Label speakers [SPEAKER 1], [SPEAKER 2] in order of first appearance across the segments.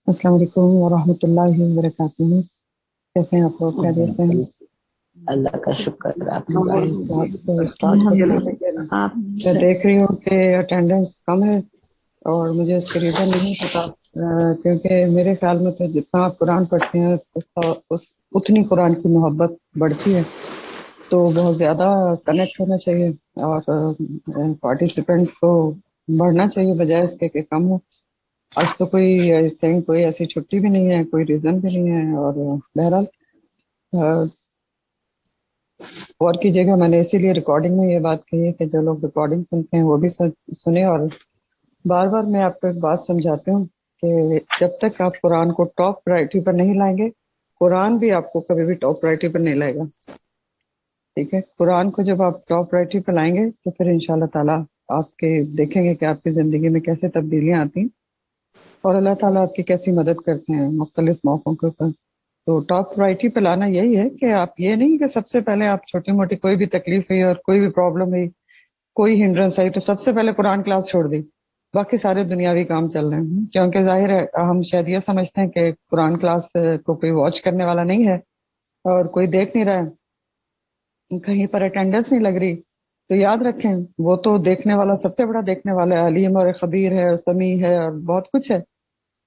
[SPEAKER 1] السلام علیکم ورحمۃ اللہ وبرکاتہ. کیسے ہیں آپ لوگ؟ خیریت سے ہیں؟
[SPEAKER 2] اللہ کا شکر. آپ
[SPEAKER 1] میں دیکھ رہی ہوں کہ اٹینڈنس کم ہے اور مجھے اس کے ریزن نہیں پتا، کیونکہ میرے خیال میں تو جتنا آپ قرآن پڑھتے ہیں اتنی قرآن کی محبت بڑھتی ہے، تو بہت زیادہ کنیکٹ ہونا چاہیے اور پارٹیسپینٹس کو بڑھنا چاہیے بجائے اس کے کہ کم ہو. آج تو کوئی ایسی چھٹی بھی نہیں ہے، کوئی ریزن بھی نہیں ہے، اور بہرحال غور کیجیے گا. میں نے اسی لیے ریکارڈنگ میں یہ بات کہی ہے کہ جو لوگ ریکارڈنگ سنتے ہیں وہ بھی سنیں. اور بار بار میں آپ کو ایک بات سمجھاتی ہوں کہ جب تک آپ قرآن کو ٹاپ پرائرٹی پر نہیں لائیں گے، قرآن بھی آپ کو کبھی بھی ٹاپ پرائرٹی پر نہیں لائے گا. ٹھیک ہے، قرآن کو جب آپ ٹاپ پرائرٹی پر لائیں گے تو پھر انشاءاللہ تعالیٰ آپ کے دیکھیں گے کہ آپ کی زندگی میں کیسے تبدیلیاں آتی ہیں اور اللہ تعالیٰ آپ کی کیسی مدد کرتے ہیں مختلف موقعوں کے اوپر. تو ٹاپ پرائرٹی پہ لانا یہی ہے کہ آپ یہ نہیں کہ سب سے پہلے آپ چھوٹی موٹی کوئی بھی تکلیف ہوئی اور کوئی بھی پرابلم ہوئی، کوئی ہنڈرنس آئی تو سب سے پہلے قرآن کلاس چھوڑ دی، باقی سارے دنیاوی کام چل رہے ہیں. کیونکہ ظاہر ہے ہم شاید یہ سمجھتے ہیں کہ قرآن کلاس کو کوئی واچ کرنے والا نہیں ہے اور کوئی دیکھ نہیں رہا ہے، کہیں پر اٹینڈنس نہیں لگ رہی. تو یاد رکھیں وہ تو دیکھنے والا سب سے بڑا دیکھنے والا ہے، علیم اور خبیر ہے اور سمیع ہے اور بہت کچھ ہے،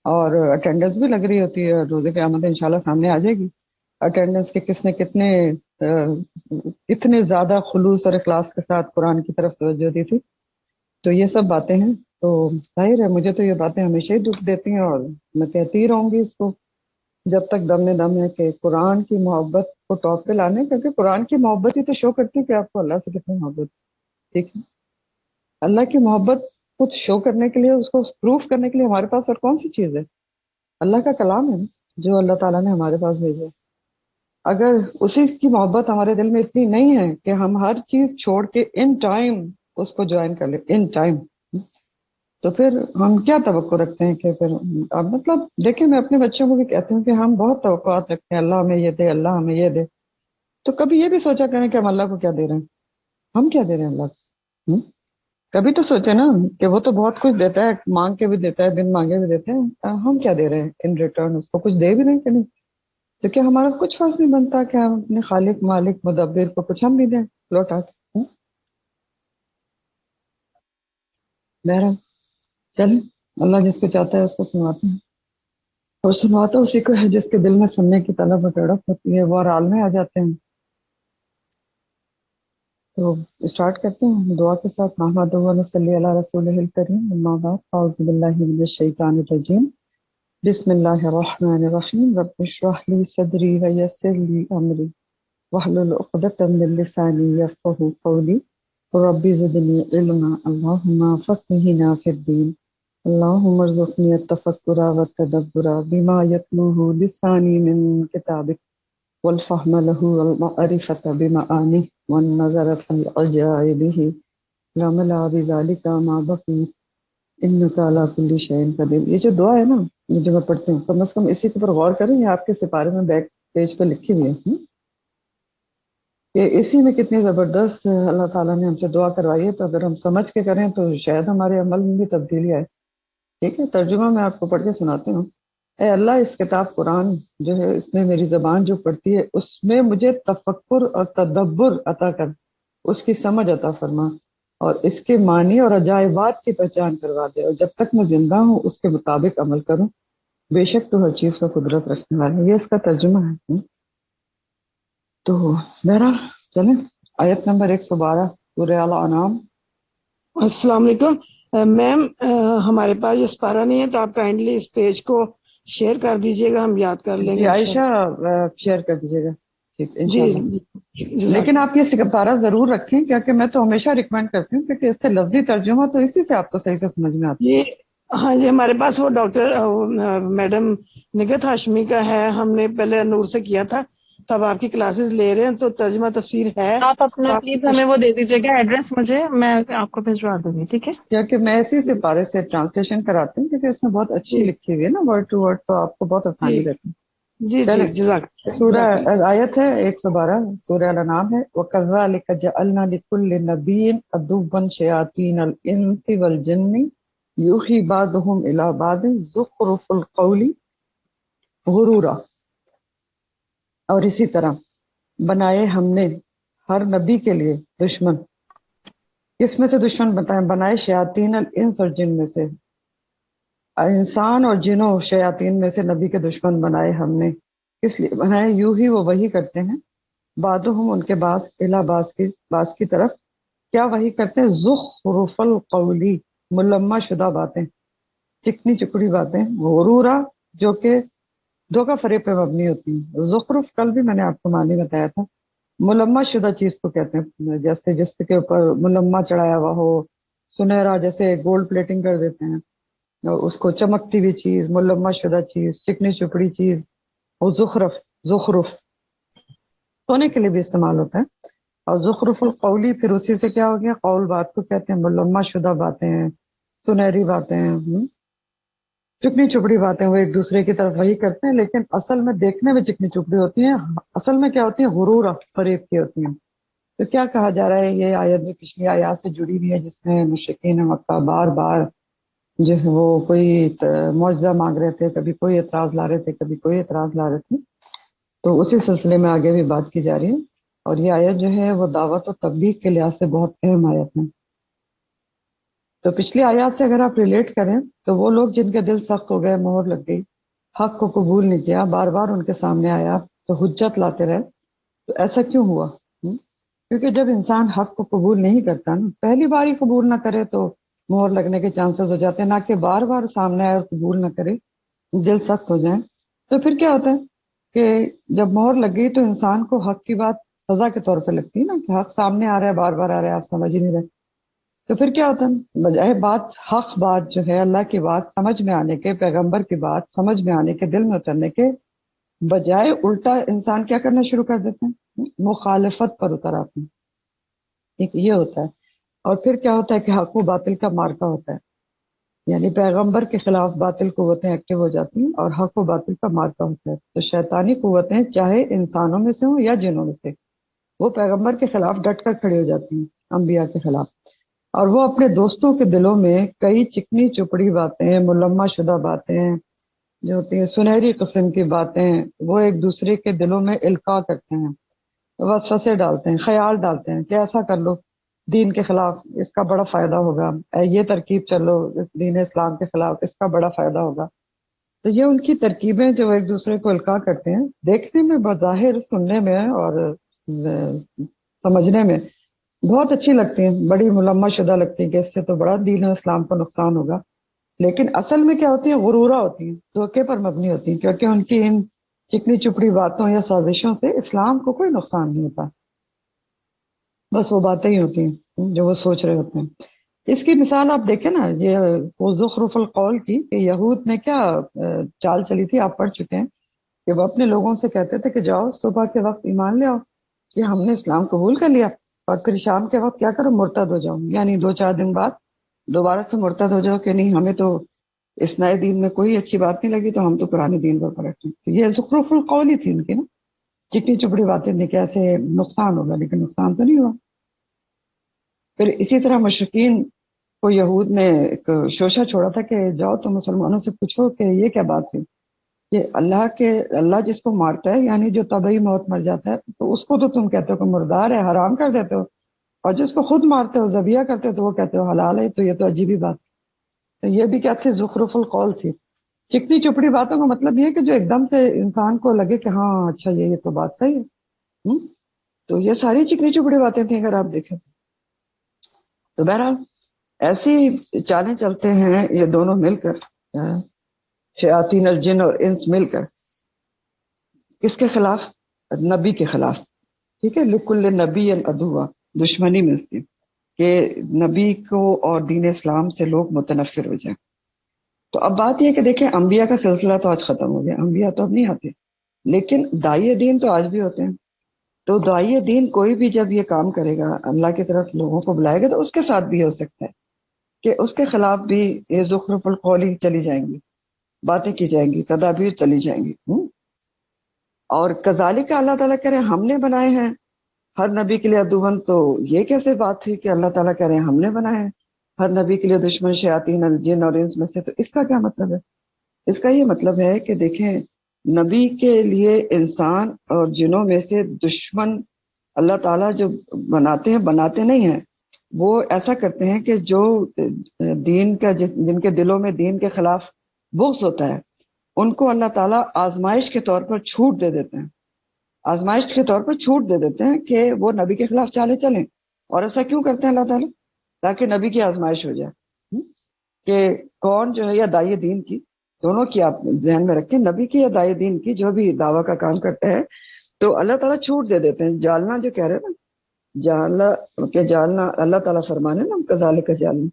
[SPEAKER 1] اور اٹینڈنس بھی لگ رہی ہوتی ہے. اور روز قیامت انشاءاللہ سامنے آ جائے گی اٹینڈنس کے کس نے کتنے زیادہ خلوص اور اخلاص کے ساتھ قرآن کی طرف توجہ دی تھی. تو یہ سب باتیں ہیں. تو ظاہر ہے مجھے تو یہ باتیں ہمیشہ ہی دکھ دیتی ہیں اور میں کہتی ہی رہوں گی اس کو جب تک دم میں دم ہے کہ قرآن کی محبت کو ٹاپ پہ لانے، کیونکہ قرآن کی محبت ہی تو شو کرتی ہے کہ آپ کو اللہ سے کتنی محبت. ٹھیک ہے، اللہ کی محبت کچھ شو کرنے کے لیے، اس کو پروف کرنے کے لیے ہمارے پاس اور کون سی چیز ہے؟ اللہ کا کلام ہے جو اللہ تعالیٰ نے ہمارے پاس بھیجا. اگر اسی کی محبت ہمارے دل میں اتنی نہیں ہے کہ ہم ہر چیز چھوڑ کے ان ٹائم اس کو جوائن کر لیں ان ٹائم، تو پھر ہم کیا توقع رکھتے ہیں کہ پھر اب مطلب دیکھیں، میں اپنے بچوں کو بھی کہتی ہوں کہ ہم بہت توقعات رکھتے ہیں، اللہ ہمیں یہ دے، اللہ ہمیں یہ دے. تو کبھی یہ بھی سوچا کریں کہ ہم اللہ کو کیا دے رہے ہیں، ہم کیا دے رہے ہیں اللہ کو. کبھی تو سوچے نا کہ وہ تو بہت کچھ دیتا ہے، مانگ کے بھی دیتا ہے، بن مانگے بھی دیتے ہیں، ہم کیا دے رہے ہیں ان ریٹرن؟ اس کو کچھ دے بھی نہیں کہ نہیں. تو کیا ہمارا کچھ فرض نہیں بنتا کہ ہم اپنے خالق مالک مدبر کو کچھ ہم بھی دیں لوٹا کے؟ بہرحال چلیں، اللہ جس کو چاہتا ہے اس کو سنواتے ہیں، اور سنواتا اسی کو ہے جس کے دل میں سننے کی طلب و تڑپ ہوتی ہے، وہ اور عالم میں آ جاتے ہیں. تو اسٹارٹ کرتے ہیں دعا کے ساتھ. محمد صلی اللہ رسول الکریم، اما بعد، اعوذ باللہ من الشیطان الرجیم، بسم اللہ الرحمن الرحیم. رب اشرح لی صدری ویسر لی امری واحلل عقدۃ من لسانی یفقہوا قولی. رب زدنی علما، اللہم فقہنا فی الدین، اللہم ارزقنی التفکر والتدبر بما یتلوہ لسانی من کتابک، والفهم له والمعرفة بمعانيه والنظر في عجائبه لعمل بذلك ما بقي انك على كل شيء قدیر. یہ جو دعا ہے نا، یہ جو میں پڑھتی ہوں، کم از کم اسی کے اوپر غور کریں. یہ آپ کے سپارے میں بیک پیج پہ لکھی ہوئی ہے کہ اسی میں کتنی زبردست اللہ تعالیٰ نے ہم سے دعا کروائی ہے. تو اگر ہم سمجھ کے کریں تو شاید ہمارے عمل میں بھی تبدیلی آئے. ٹھیک ہے، ترجمہ میں آپ کو پڑھ کے سناتی ہوں. اے اللہ، اس کتاب قرآن جو ہے، اس میں میری زبان جو پڑھتی ہے اس میں مجھے تفکر اور تدبر عطا کر، اس کی سمجھ عطا فرما، اور اس کے معنی اور عجائبات کی پہچان کروا دے، اور جب تک میں زندہ ہوں اس کے مطابق عمل کروں. بے شک تو ہر چیز پر قدرت رکھنے والا ہے. یہ اس کا ترجمہ ہے. تو بہرحال چلیں، آیت نمبر 112 سورہ الانعام.
[SPEAKER 3] السلام علیکم میم، ہمارے پاس یہ سپارہ نہیں ہے تو آپ کائنڈلی اس پیج کو شیئر کر دیجیے گا، ہم یاد کر لیں گے.
[SPEAKER 1] عائشہ شیئر کر دیجیے گا. ٹھیک ہے
[SPEAKER 3] جی
[SPEAKER 1] انشاءاللہ. لیکن آپ یہ سپارہ ضرور رکھیں، کیونکہ میں تو ہمیشہ ریکمینڈ کرتی ہوں کہ اس سے لفظی ترجمہ تو اسی سے آپ کو صحیح سے سمجھ میں آتا
[SPEAKER 3] ہے. ہاں جی، ہمارے پاس وہ ڈاکٹر میڈم نگہت ہاشمی کا ہے، ہم نے پہلے نور سے کیا تھا، تو اب آپ کی کلاسز لے رہے ہیں تو ترجمہ تفسیر ہے.
[SPEAKER 4] آپ اپنا پلیز ہمیں وہ دے دیجیے گا ایڈریس، مجھے میں آپ کو بھجوا دوں گی. ٹھیک ہے،
[SPEAKER 1] کیونکہ میں اسی سپارے سے ٹرانسلیشن کراتی ہوں، کیونکہ اس میں بہت اچھی لکھی ہوئی ہے نا، ورڈ ٹو ورڈ، تو آپ کو بہت آسانی رہتی ہے.
[SPEAKER 3] جی جی جزاک.
[SPEAKER 1] سورہ آیت ہے 112 سورہ الانعام ہے. وَكَذَلِكَ جَعَلْنَا لِكُلِّ نَبِيٍّ عَدُوًّا شَيَاطِينَ الْإِنسِ وَالْجِنِّ يُوحِي بَعْضُهُمْ إِلَىٰ بَعْضٍ زُخْرُفَ الْقَوْلِ غرورا. اور اسی طرح بنائے ہم نے ہر نبی کے لیے دشمن. کس میں سے دشمن بنائے؟ شیاطین الانس اور جن میں سے. انسان اور جنوں شیاطین میں سے نبی کے دشمن بنائے ہم نے. اس لیے بنائے یوں ہی وہ وہی کرتے ہیں بعضهم ان کے بعض الی بعض کی طرف. کیا وہی کرتے ہیں؟ زخرف القولی ملمہ شدہ باتیں، چکنی چپڑی باتیں. غرورا جو کہ دھوکہ فریب پہ مبنی ہوتی ہیں. زخرف کل بھی میں نے آپ کو معنی بتایا تھا، ملمہ شدہ چیز کو کہتے ہیں، جیسے جس کے اوپر ملمہ چڑھایا ہوا ہو، سنہرا، جیسے گولڈ پلیٹنگ کر دیتے ہیں اس کو، چمکتی ہوئی چیز، ملمہ شدہ چیز، چکنی چپڑی چیز. وہ زخرف سونے کے لیے بھی استعمال ہوتا ہے. اور زخرف القولی پھر اسی سے کیا ہو گیا؟ قول بات کو کہتے ہیں، ملمہ شدہ باتیں ہیں، سنہری باتیں ہیں، چکنی چپڑی باتیں. وہ ایک دوسرے کی طرف وہی کرتے ہیں لیکن اصل میں دیکھنے میں چکنی چپڑی ہوتی ہیں، اصل میں کیا ہوتی ہیں؟ غرور، فریب کی ہوتی ہیں. تو کیا کہا جا رہا ہے؟ یہ آیت بھی پچھلی آیات سے جڑی ہوئی ہے جس میں مشرکین مکہ بار بار جو ہے وہ کوئی معجزہ مانگ رہے تھے، کبھی کوئی اعتراض لا رہے تھے، کبھی کوئی اعتراض لا رہے تھے. تو اسی سلسلے میں آگے بھی بات کی جا رہی ہے. اور یہ آیت جو ہے وہ دعوت و تبلیغ کے لحاظ سے بہت اہم آیت ہے. تو پچھلی آیات سے اگر آپ ریلیٹ کریں تو وہ لوگ جن کے دل سخت ہو گئے، مہر لگ گئی، حق کو قبول نہیں کیا، بار بار ان کے سامنے آیا تو حجت لاتے رہے. تو ایسا کیوں ہوا؟ کیونکہ جب انسان حق کو قبول نہیں کرتا نا، پہلی بار ہی قبول نہ کرے تو مہر لگنے کے چانسز ہو جاتے ہیں، نہ کہ بار بار سامنے آئے اور قبول نہ کرے، دل سخت ہو جائیں. تو پھر کیا ہوتا ہے کہ جب مہر لگ گئی تو انسان کو حق کی بات سزا کے طور پہ لگتی ہے نا، کہ حق سامنے آ رہا ہے، بار بار آ رہا ہے، آپ سمجھ ہی نہیں رہے. تو پھر کیا ہوتا ہے؟ بجائے بات، حق بات جو ہے، اللہ کی بات سمجھ میں آنے کے، پیغمبر کی بات سمجھ میں آنے کے، دل میں اترنے کے بجائے الٹا انسان کیا کرنا شروع کر دیتے ہیں؟ مخالفت پر اتر آتے ہیں. ایک یہ ہوتا ہے. اور پھر کیا ہوتا ہے کہ حق و باطل کا مارکا ہوتا ہے، یعنی پیغمبر کے خلاف باطل قوتیں ایکٹیو ہو جاتی ہیں اور حق و باطل کا مارکا ہوتا ہے. تو شیطانی قوتیں چاہے انسانوں میں سے ہوں یا جنوں میں سے، وہ پیغمبر کے خلاف ڈٹ کر کھڑی ہو جاتی ہیں، انبیاء کے خلاف. اور وہ اپنے دوستوں کے دلوں میں کئی چکنی چپڑی باتیں، ملمہ شدہ باتیں جو ہوتی ہیں، سنہری قسم کی باتیں، وہ ایک دوسرے کے دلوں میں القاء کرتے ہیں، وسوسے ڈالتے ہیں، خیال ڈالتے ہیں کہ ایسا کر لو دین کے خلاف، اس کا بڑا فائدہ ہوگا، یہ ترکیب چلو دین اسلام کے خلاف، اس کا بڑا فائدہ ہوگا. تو یہ ان کی ترکیبیں جو ایک دوسرے کو القاء کرتے ہیں، دیکھنے میں بظاہر، سننے میں اور سمجھنے میں بہت اچھی لگتی ہیں، بڑی ملمہ شدہ لگتی ہیں کہ اس سے تو بڑا دین اسلام کو نقصان ہوگا. لیکن اصل میں کیا ہوتی ہیں؟ غرورہ ہوتی ہیں، دھوکے پر مبنی ہوتی ہیں، کیونکہ ان کی ان چکنی چپڑی باتوں یا سازشوں سے اسلام کو کوئی نقصان نہیں ہوتا، بس وہ باتیں ہی ہوتی ہیں جو وہ سوچ رہے ہوتے ہیں. اس کی مثال آپ دیکھیں نا، یہ وہ زخرف القول کی، کہ یہود نے کیا چال چلی تھی، آپ پڑھ چکے ہیں کہ وہ اپنے لوگوں سے کہتے تھے کہ جاؤ صبح کے وقت ایمان لے آؤ کہ ہم نے اسلام قبول کر لیا، اور پھر شام کے وقت کیا کرو؟ مرتد ہو جاؤ، یعنی 2-4 دن بعد دوبارہ سے مرتد ہو جاؤ کہ نہیں ہمیں تو اس نئے دین میں کوئی اچھی بات نہیں لگی تو ہم تو پرانے دین پر پلٹ ہیں. تو یہ زخرف القول ہی تھی ان کی نا، چکنی چپڑی باتیں تھیں کہ ایسے نقصان ہوگا، لیکن نقصان تو نہیں ہوا. پھر اسی طرح مشرکین کو یہود نے ایک شوشہ چھوڑا تھا کہ جاؤ تو مسلمانوں سے پوچھو کہ یہ کیا بات تھی کہ اللہ جس کو مارتا ہے، یعنی جو طبعی موت مر جاتا ہے، تو اس کو تو تم کہتے ہو کہ مردار ہے، حرام کر دیتے ہو، اور جس کو خود مارتے ہو، ذبیحہ کرتے ہو، تو وہ کہتے ہو حلال ہے. تو یہ تو عجیب ہی بات. تو یہ بھی کیا تھی؟ زخرف القول تھی، چکنی چپڑی باتوں کا مطلب یہ کہ جو ایک دم سے انسان کو لگے کہ ہاں اچھا یہ تو بات صحیح ہے. تو یہ ساری چکنی چپڑی باتیں تھیں اگر آپ دیکھیں. تو بہرحال ایسی چالیں چلتے ہیں یہ دونوں مل کر، شیاطین الجن اور انس مل کر، کس کے خلاف؟ نبی کے خلاف. ٹھیک ہے، لکل نبی عدوا، دشمنی میں اس کی کہ نبی کو اور دین اسلام سے لوگ متنفر ہو جائیں. تو اب بات یہ کہ دیکھیں انبیاء کا سلسلہ تو آج ختم ہو گیا، انبیاء تو اب نہیں آتے، لیکن داعی دین تو آج بھی ہوتے ہیں. تو داعی دین کوئی بھی جب یہ کام کرے گا، اللہ کی طرف لوگوں کو بلائے گا، تو اس کے ساتھ بھی ہو سکتا ہے کہ اس کے خلاف بھی یہ زخرف القولی چلی جائیں گی، باتیں کی جائیں گی، تدابیر چلی جائیں گی. اور کذالک اللہ تعالیٰ کہہ رہے ہیں ہم نے بنائے ہیں ہر نبی کے لیے عدوان. تو یہ کیسے بات ہوئی کہ اللہ تعالیٰ کہہ رہے ہیں ہم نے بنائے ہیں ہر نبی کے لیے دشمن شیاطین الجن اور انس میں سے؟ تو اس کا کیا مطلب ہے؟ اس کا یہ مطلب ہے کہ دیکھیں نبی کے لیے انسان اور جنوں میں سے دشمن اللہ تعالیٰ جو بناتے نہیں ہیں، وہ ایسا کرتے ہیں کہ جو دین کا جن کے دلوں میں دین کے خلاف بغض ہوتا ہے، ان کو اللہ تعالیٰ آزمائش کے طور پر چھوٹ دے دیتے ہیں، آزمائش کے طور پر چھوٹ دے دیتے ہیں کہ وہ نبی کے خلاف چالے چلیں۔ اور ایسا کیوں کرتے ہیں اللہ تعالیٰ؟ تاکہ نبی کی آزمائش ہو جائے، کہ کون جو ہے، یا داعی دین کی، دونوں کی آپ ذہن میں رکھیں، نبی کی یا داعی دین کی، جو بھی دعویٰ کا کام کرتا ہے، تو اللہ تعالیٰ چھوٹ دے دیتے ہیں۔ جالنا جو کہہ رہے ہیں نا، جالنا اللہ تعالیٰ فرمانے نا کذالک جالنا،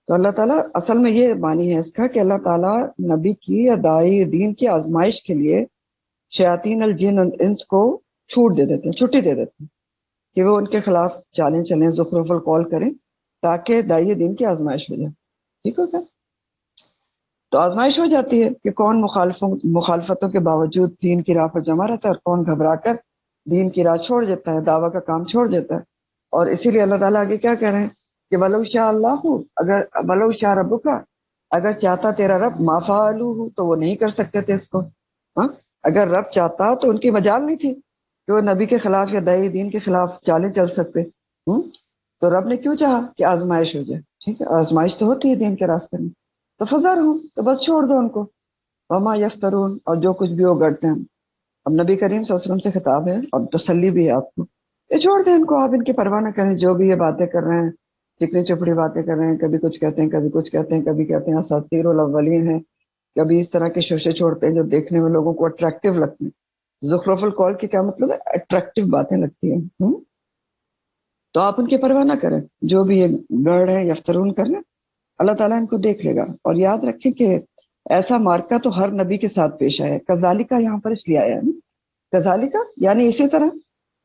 [SPEAKER 1] تو اللہ تعالیٰ اصل میں یہ معنی ہے اس کا کہ اللہ تعالیٰ نبی کی یا داعی دین کی آزمائش کے لیے شیاطین الجن انس کو چھوٹ دے دیتے ہیں، چھٹی دے دیتے ہیں کہ وہ ان کے خلاف چالیں چلیں، زخرف القول کریں، تاکہ داعی دین کی آزمائش ہو جائے۔ ٹھیک ہو گیا؟ تو آزمائش ہو جاتی ہے کہ کون مخالفتوں کے باوجود دین کی راہ پر جمع رہتا ہے، اور کون گھبرا کر دین کی راہ چھوڑ دیتا ہے، دعویٰ کا کام چھوڑ دیتا ہے۔ اور اسی لیے اللہ تعالیٰ آگے کیا کہہ رہے ہیں کہ ولو شاء اللہ، اگر ولو شاء ربک، اگر چاہتا تیرا رب، ما فعلوہ، تو وہ نہیں کر سکتے تھے اس کو۔ ہاں، اگر رب چاہتا تو ان کی مجال نہیں تھی کہ وہ نبی کے خلاف یا داعی دین کے خلاف چالیں چل سکتے۔ تو رب نے کیوں چاہا کہ آزمائش ہو جائے؟ ٹھیک ہے، آزمائش تو ہوتی ہے دین کے راستے میں، تو فذرہم، تو بس چھوڑ دو ان کو، وما یفترون، اور جو کچھ بھی وہ گڑتے ہیں۔ اب نبی کریم صلی اللہ علیہ وسلم سے خطاب ہے اور تسلی بھی ہے آپ کو، یہ چھوڑ دیں ان کو، آپ ان کی پرواہ نہ کریں، جو بھی یہ باتیں کر رہے ہیں، چکنی چپڑی باتیں کر رہے ہیں، کبھی کچھ کہتے ہیں، کبھی کچھ کہتے ہیں، کبھی کہتے ہیں اساطیر الاولین ہیں، کبھی اس طرح کے شوشے چھوڑتے ہیں جو دیکھنے میں لوگوں کو اٹریکٹیو لگتے ہیں۔ زخرف القول کی کیا مطلب ہے؟ اٹریکٹیو باتیں لگتی ہیں۔ تو آپ ان کی پرواہ نہ کریں، جو بھی یہ گڑھ ہے یفترون کر رہے ہیں، اللہ تعالیٰ ان کو دیکھ لے گا۔ اور یاد رکھیں کہ ایسا مارکا تو ہر نبی کے ساتھ پیش آیا ہے۔ کذالکا یہاں پر اس لیے آیا ہے، کذالکا یعنی اسی طرح،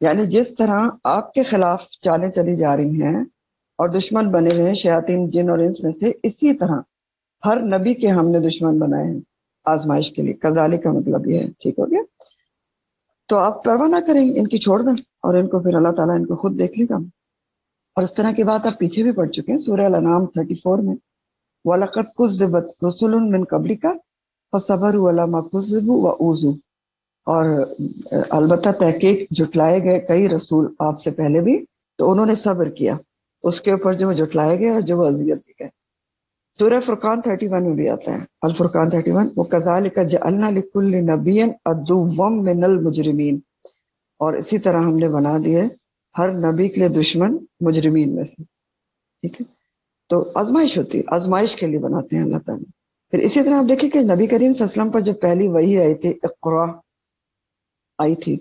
[SPEAKER 1] یعنی جس طرح آپ کے خلاف چالیں چلی جا رہی ہیں اور دشمن بنے ہوئے ہیں شیاطین جن اور انس میں سے، اسی طرح ہر نبی کے ہم نے دشمن بنائے ہیں آزمائش کے لیے۔ کذالک کا مطلب یہ ہے، ٹھیک ہو گیا؟ تو آپ پرواہ نہ کریں، ان کی چھوڑ دیں، اور ان کو پھر اللہ تعالیٰ ان کو خود دیکھ لے گا۔ اور اس طرح کی بات آپ پیچھے بھی پڑھ چکے ہیں سورہ الانعام 34 میں، وَلَقَدْ كُذِّبَتْ رُسُلٌ مِّن قَبْلِكَ فَصَبَرُوا عَلَىٰ مَا كُذِّبُوا وَأُوذُوا، اور البتہ تحقیق جھٹلائے گئے کئی رسول آپ سے پہلے بھی، تو انہوں نے صبر کیا اس کے اوپر جو وہ جھٹلائے گئے اور جو وہ اذیت دی گئے۔ سورہ فرقان 31 میں بھی آتا ہے، الفرقان 31، وَكَذَلِكَ جَعَلْنَا لِكُلِّ نَبِيٍّ عَدُوًّا مِّنَ الْمُجْرِمِينَ، اور اسی طرح ہم نے بنا دیے ہر نبی کے لیے دشمن مجرمین میں سے۔ ٹھیک ہے، تو آزمائش ہوتی ہے، آزمائش کے لیے بناتے ہیں اللہ تعالیٰ۔ پھر اسی طرح آپ دیکھیں کہ نبی کریم صلی اللہ علیہ وسلم پر جب پہلی وحی آئی تھی، اقرا آئی تھی،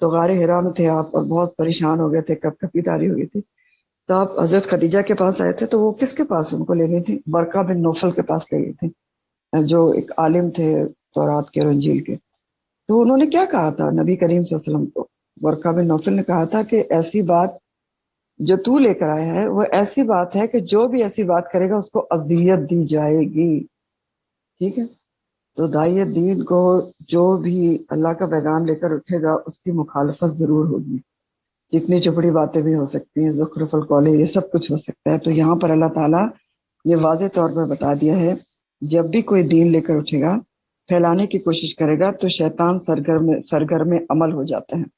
[SPEAKER 1] تو غار حرا میں تھے آپ اور بہت پریشان ہو گئے تھے، کپ کپی تاری ہو گئی تھی، تو آپ حضرت خدیجہ کے پاس آئے تھے، تو وہ کس کے پاس ان کو لے گئی تھی؟ برقہ بن نوفل کے پاس لے گئی تھی، جو ایک عالم تھے تورات کے اور انجیل کے۔ تو انہوں نے کیا کہا تھا نبی کریم صلی اللہ علیہ وسلم کو؟ برقہ بن نوفل نے کہا تھا کہ ایسی بات جو تو لے کر آیا ہے وہ ایسی بات ہے کہ جو بھی ایسی بات کرے گا اس کو اذیت دی جائے گی۔ ٹھیک ہے، تو داعی دین کو جو بھی اللہ کا پیغام لے کر اٹھے گا اس کی مخالفت ضرور ہوگی، چکنی چپڑی باتیں بھی ہو سکتی ہیں، زخرف القول، یہ سب کچھ ہو سکتا ہے۔ تو یہاں پر اللہ تعالیٰ یہ واضح طور پر بتا دیا ہے، جب بھی کوئی دین لے کر اٹھے گا، پھیلانے کی کوشش کرے گا، تو شیطان سرگرم عمل ہو جاتا ہے،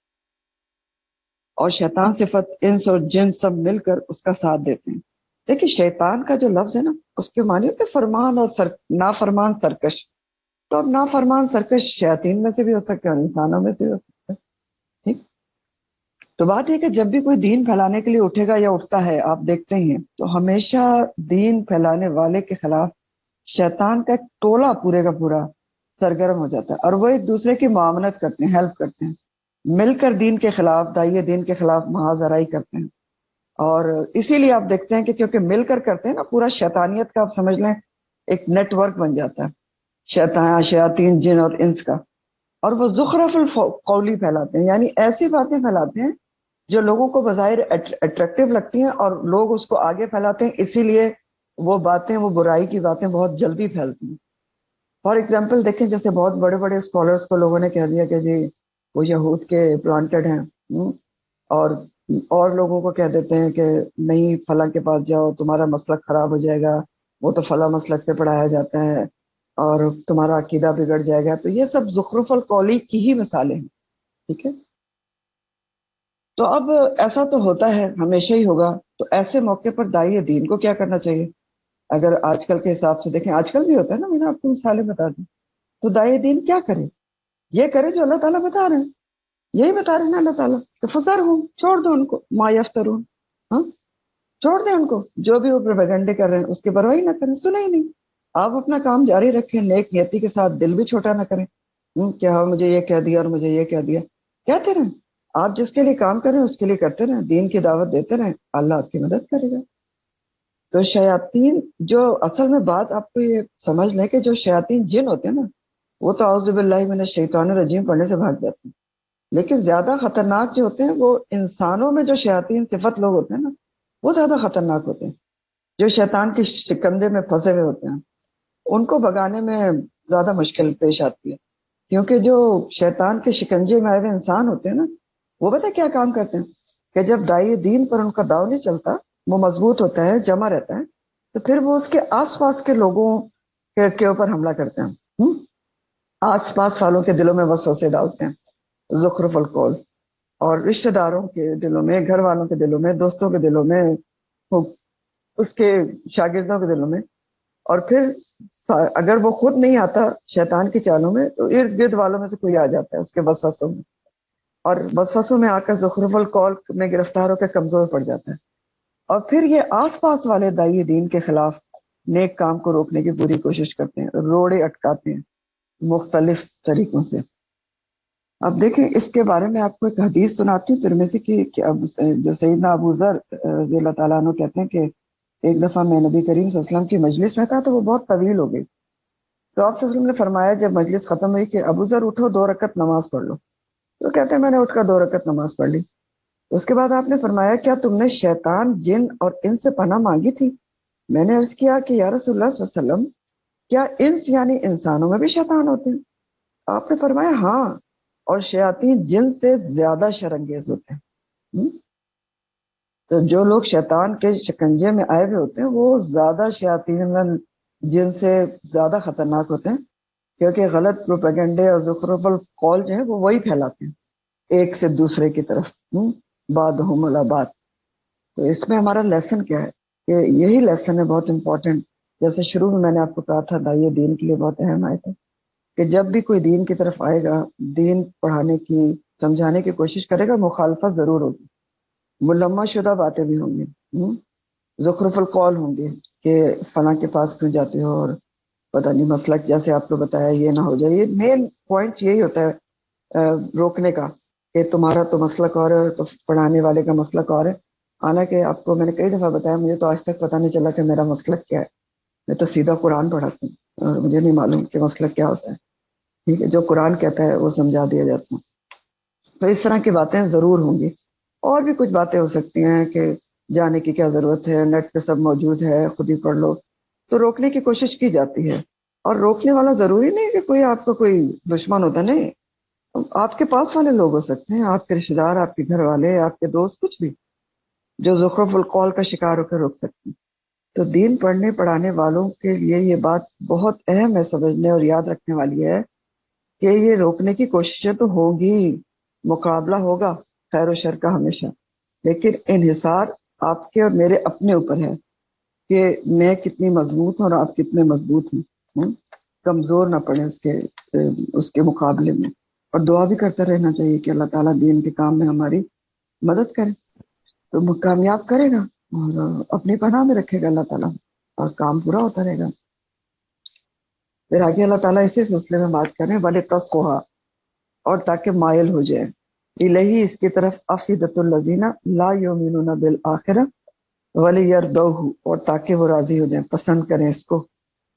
[SPEAKER 1] اور شیطان صفت انس اور جن سب مل کر اس کا ساتھ دیتے ہیں۔ دیکھیں شیطان کا جو لفظ ہے نا، اس کے معنی ہوتے ہیں فرمان اور نافرمان سرکش، تو اب نافرمان سرکش شیاطین میں سے بھی ہو سکتے ہیں اور انسانوں میں سے بھی ہو سکتے ہیں۔ ٹھیک، تو بات یہ کہ جب بھی کوئی دین پھیلانے کے لیے اٹھے گا یا اٹھتا ہے، آپ دیکھتے ہی ہیں، تو ہمیشہ دین پھیلانے والے کے خلاف شیطان کا ایک ٹولہ پورے کا پورا سرگرم ہو جاتا ہے، اور وہ ایک دوسرے کی معاونت کرتے ہیں، ہیلپ کرتے ہیں، مل کر دین کے خلاف، داعی دین کے خلاف محاذ آرائی کرتے ہیں۔ اور اسی لیے آپ دیکھتے ہیں کہ کیونکہ مل کر کرتے ہیں نا، پورا شیطانیت کا آپ سمجھ لیں ایک نیٹ ورک بن جاتا ہے، شیاطین جن اور انس کا، اور وہ زخرف القولی پھیلاتے ہیں، یعنی ایسی باتیں پھیلاتے ہیں جو لوگوں کو بظاہر اٹریکٹیو لگتی ہیں اور لوگ اس کو آگے پھیلاتے ہیں، اسی لیے وہ باتیں، وہ برائی کی باتیں بہت جلدی پھیلتی ہیں۔ فار ایگزامپل دیکھیں، جیسے بہت بڑے بڑے اسکالرس کو لوگوں نے کہہ دیا کہ جی وہ یہود کے پلانٹڈ ہیں، اور لوگوں کو کہہ دیتے ہیں کہ نہیں فلاں کے پاس جاؤ تمہارا مسلک خراب ہو جائے گا، وہ تو فلاں مسلک سے پڑھایا جاتا ہے، اور تمہارا عقیدہ بگڑ جائے گا. تو یہ سب زخرف القولی کی ہی مثالیں ہیں. ٹھیک ہے. تو اب ایسا تو ہوتا ہے، ہمیشہ ہی ہوگا. تو ایسے موقع پر داعی دین کو کیا کرنا چاہیے؟ اگر آج کل کے حساب سے دیکھیں، آج کل بھی ہوتا ہے نا، میں نے آپ کو مثالیں بتا دی. تو داعی دین کیا کرے؟ یہ کرے جو اللہ تعالیٰ بتا رہے ہیں. یہی بتا رہے ہیں نا اللہ تعالیٰ کہ فذرہم، چھوڑ دو ان کو، ما یفترون، ہاں چھوڑ دیں ان کو، جو بھی وہ پروپیگنڈے کر رہے ہیں اس کی پرواہ نہ کریں، سنیں ہی نہیں. آپ اپنا کام جاری رکھیں نیک نیتی کے ساتھ، دل بھی چھوٹا نہ کریں کہ ہاں مجھے یہ کہہ دیا اور مجھے یہ کہہ دیا. کہتے رہیں، آپ جس کے لیے کام کریں اس کے لیے کرتے رہیں، دین کی دعوت دیتے رہیں، اللہ آپ کی مدد کرے گا. تو شیاطین، جو اصل میں بات آپ کو یہ سمجھ لیں کہ جو شیاطین جن ہوتے ہیں نا، وہ تو اعوذ باللہ من الشیطان الرجیم پڑھنے سے بھاگ جاتے ہیں. لیکن زیادہ خطرناک جو ہوتے ہیں وہ انسانوں میں جو شیاطین صفت لوگ ہوتے ہیں نا، وہ زیادہ خطرناک ہوتے ہیں. جو شیطان کے شکندے میں پھنسے ہوئے ہوتے ہیں، ان کو بھگانے میں زیادہ مشکل پیش آتی ہے. کیونکہ جو شیطان کے شکنجے میں آئے ہوئے انسان ہوتے ہیں نا، وہ پتہ کیا کام کرتے ہیں کہ جب داعی دین پر ان کا داؤ نہیں چلتا، وہ مضبوط ہوتا ہے، جمع رہتا ہے، تو پھر وہ اس کے آس پاس کے لوگوں کے اوپر حملہ کرتے ہیں. آس پاس والوں کے دلوں میں وسوسے ڈالتے ہیں، زخرف القول، اور رشتہ داروں کے دلوں میں، گھر والوں کے دلوں میں، دوستوں کے دلوں میں، اس کے شاگردوں کے دلوں میں. اور پھر اگر وہ خود نہیں آتا شیطان کی چالوں میں، تو ارد گرد والوں میں سے کوئی آ جاتا ہے اس کے وسوسوں میں، اور وسوسوں میں آ کر زخرف القول میں گرفتار ہو کے کمزور پڑ جاتا ہے. اور پھر یہ آس پاس والے داعی دین کے خلاف نیک کام کو روکنے کی پوری کوشش کرتے ہیں، روڑے اٹکاتے ہیں مختلف طریقوں سے. اب دیکھیں، اس کے بارے میں آپ کو ایک حدیث سناتی ہوں ترمذی کی، کہ جو سیدنا ابو ذر رضی اللہ تعالیٰ عنہ کہتے ہیں کہ ایک دفعہ میں نبی کریم صلی اللہ علیہ وسلم کی مجلس میں تھا، تو وہ بہت طویل ہو گئی. تو آپ صلی اللہ علیہ وسلم نے فرمایا جب مجلس ختم ہوئی کہ ابو ذر اٹھو، 2 رکعت نماز پڑھ لو. تو کہتے ہیں میں نے اٹھ کر 2 رکعت نماز پڑھ لی. اس کے بعد آپ نے فرمایا کیا تم نے شیطان، جن اور انس سے پناہ مانگی تھی؟ میں نے عرض کیا کہ یا رسول اللہ صلی اللہ علیہ وسلم، کیا انس یعنی انسانوں میں بھی شیطان ہوتے ہیں؟ آپ نے فرمایا ہاں، اور شیاطین جن سے زیادہ شرانگیز ہوتے ہیں. تو جو لوگ شیطان کے شکنجے میں آئے ہوئے ہوتے ہیں وہ زیادہ شیاطین جن سے زیادہ خطرناک ہوتے ہیں، کیونکہ غلط پروپیگنڈے اور زخرف القول جو ہے وہ وہی پھیلاتے ہیں ایک سے دوسرے کی طرف، بعضهم علی بعض. تو اس میں ہمارا لیسن کیا ہے کہ یہی لیسن ہے بہت امپورٹنٹ. جیسے شروع میں نے آپ کو کہا تھا داعی دین کے لیے بہت اہم آیت ہے کہ جب بھی کوئی دین کی طرف آئے گا، دین پڑھانے کی، سمجھانے کی کوشش کرے گا، مخالفت ضرور ہوگی، ملمہ شدہ باتیں بھی ہوں گی، زخرف القول ہوں گے کہ فلاں کے پاس کیوں جاتے ہو، اور پتہ نہیں مسلک جیسے آپ کو بتایا یہ نہ ہو جائے. یہ مین پوائنٹ یہی ہوتا ہے روکنے کا، کہ تمہارا تو مسلک اور ہے، تو پڑھانے والے کا مسلک اور ہے. حالانکہ آپ کو میں نے کئی دفعہ بتایا، مجھے تو آج تک پتہ نہیں چلا کہ میرا مسلک کیا ہے. میں تو سیدھا قرآن پڑھاتا ہوں اور مجھے نہیں معلوم کہ مسلک کیا ہوتا ہے. ٹھیک ہے، جو قرآن کہتا ہے وہ سمجھا دیا جاتا ہے. تو اس طرح کی باتیں ضرور ہوں گی. اور بھی کچھ باتیں ہو سکتی ہیں کہ جانے کی کیا ضرورت ہے، نیٹ پہ سب موجود ہے، خود ہی پڑھ لو. تو روکنے کی کوشش کی جاتی ہے، اور روکنے والا ضروری نہیں کہ کوئی آپ کا کوئی دشمن ہوتا، نہیں. آپ کے پاس والے لوگ ہو سکتے ہیں، آپ کے رشتے دار، آپ کے گھر والے، آپ کے دوست، کچھ بھی جو زخرف القول کا شکار ہو کر روک سکتے ہیں. تو دین پڑھنے پڑھانے والوں کے لیے یہ بات بہت اہم ہے سمجھنے اور یاد رکھنے والی ہے کہ یہ روکنے کی کوششیں تو ہوگی، مقابلہ ہوگا خیر و شر کا ہمیشہ، لیکن انحصار آپ کے اور میرے اپنے اوپر ہے کہ میں کتنی مضبوط ہوں اور آپ کتنے مضبوط ہیں. کمزور نہ پڑے اس کے مقابلے میں. اور دعا بھی کرتا رہنا چاہیے کہ اللہ تعالیٰ دین کے کام میں ہماری مدد کرے، تو کامیاب کرے گا اور اپنی پناہ میں رکھے گا اللہ تعالیٰ، اور کام پورا ہوتا رہے گا. پھر آگے اللہ تعالیٰ اسی سلسلے میں بات کریں، وَلِتَصْغَىٰ، اور تاکہ مائل ہو جائے، الہی، اس کی طرف، افئدۃ الذین لا یؤمنون بالآخرہ وَلِیَرْضَوْهُ، اور تاکہ وہ راضی ہو جائیں، پسند کریں اس کو،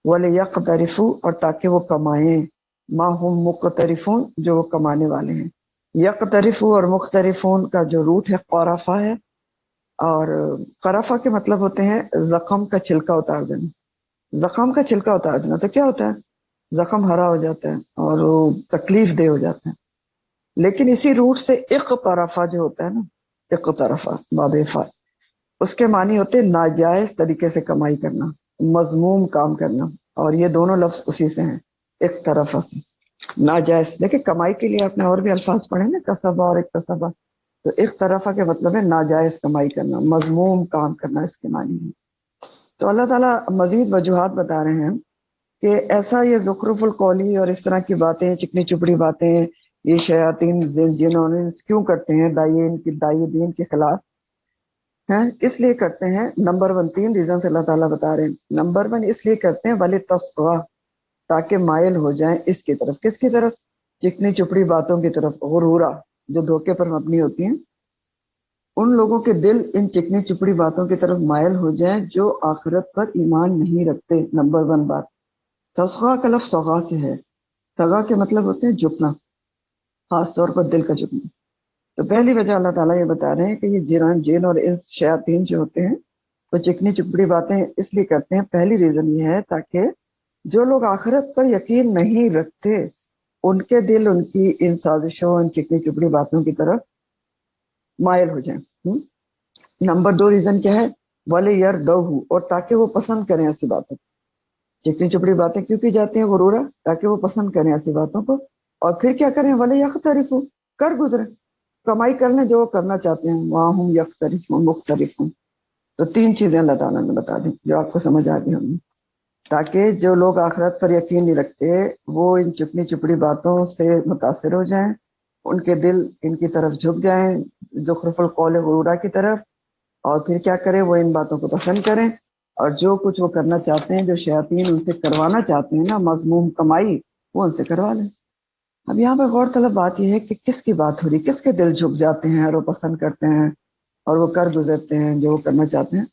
[SPEAKER 1] وَلِیَقْتَرِفُوا، اور تاکہ وہ کمائیں، ما ہم مقترفون، جو وہ کمانے والے ہیں. یقترفو اور مختلفون کا جو روٹ ہے قرفہ ہے، اور قرفہ کے مطلب ہوتے ہیں زخم کا چھلکا اتار دینا. زخم کا چھلکا اتار دینا تو کیا ہوتا ہے؟ زخم ہرا ہو جاتا ہے اور وہ تکلیف دہ ہو جاتا ہے. لیکن اسی روٹ سے اقترفہ جو ہوتا ہے نا، اقترفہ باب فا، اس کے معنی ہوتے ہیں ناجائز طریقے سے کمائی کرنا، مذموم کام کرنا، اور یہ دونوں لفظ اسی سے ہیں، اقترفہ سے، ناجائز. دیکھیں کمائی کے لیے آپ نے اور بھی الفاظ پڑھے نا، کسبہ اور اقتصبہ. تو اقترفہ کے مطلب ہے ناجائز کمائی کرنا، مذموم کام کرنا، اس کے معنی ہے. تو اللہ تعالیٰ مزید وجوہات بتا رہے ہیں کہ ایسا یہ زخرف القولی اور اس طرح کی باتیں، چکنی چپڑی باتیں یہ شیاطین جن اور انس کیوں کرتے ہیں دائی دین کے خلاف ہیں. اس لیے کرتے ہیں، نمبر 1 3 ریزن سے اللہ تعالیٰ بتا رہے ہیں. نمبر 1 اس لیے کرتے ہیں ولی تصغوا، تاکہ مائل ہو جائیں اس کی طرف. کس کی طرف؟ چکنی چپڑی باتوں کی طرف، غرورا جو دھوکے پر مبنی ہوتی ہیں. ان لوگوں کے دل ان چکنی چپڑی باتوں کی طرف مائل ہو جائیں جو آخرت پر ایمان نہیں رکھتے. نمبر 1 بات. تصغا کا لفظ صغا سے ہے. صغا کے مطلب ہوتے ہیں جھکنا، خاص طور پر دل کا جھکنا. تو پہلی وجہ اللہ تعالیٰ یہ بتا رہے ہیں کہ یہ جن اور انس شیاطین جو ہوتے ہیں وہ چکنی چپڑی باتیں اس لیے کرتے ہیں. پہلی ریزن یہ ہے تاکہ جو لوگ آخرت پر یقین نہیں رکھتے ان کے دل ان کی ان سازشوں، ان چکنی چپڑی باتوں کی طرف مائل ہو جائیں. نمبر 2 ریزن کیا ہے؟ وَلِ يَرْضَوْهُ، اور تاکہ وہ پسند کریں ایسی باتوں. چکنی چپڑی باتیں کیوں کی جاتی ہیں؟ غرورا، تاکہ وہ پسند کریں ایسی باتوں کو. اور پھر کیا کریں؟ وَلِ يَخْتَرِفُوا، کر گزریں، کمائی کرنے جو وہ کرنا چاہتے ہیں. وَهُمْ يَخْتَرِفُونَ مُخْتَرِفُونَ. تو 3 چیزیں اللہ تعالیٰ نے بتا دیں جو آپ کو سمجھ آ گئی ہوں گی، تاکہ جو لوگ آخرت پر یقین نہیں رکھتے وہ ان چکنی چپڑی باتوں سے متاثر ہو جائیں، ان کے دل ان کی طرف جھک جائیں، زخرف القول غرورا کی طرف. اور پھر کیا کریں؟ وہ ان باتوں کو پسند کریں اور جو کچھ وہ کرنا چاہتے ہیں، جو شیاطین ان سے کروانا چاہتے ہیں نا مذموم کمائی، وہ ان سے کروا لیں. اب یہاں پہ غور طلب بات یہ ہے کہ کس کی بات ہو رہی، کس کے دل جھک جاتے ہیں اور وہ پسند کرتے ہیں اور وہ کر گزرتے ہیں جو وہ کرنا چاہتے ہیں؟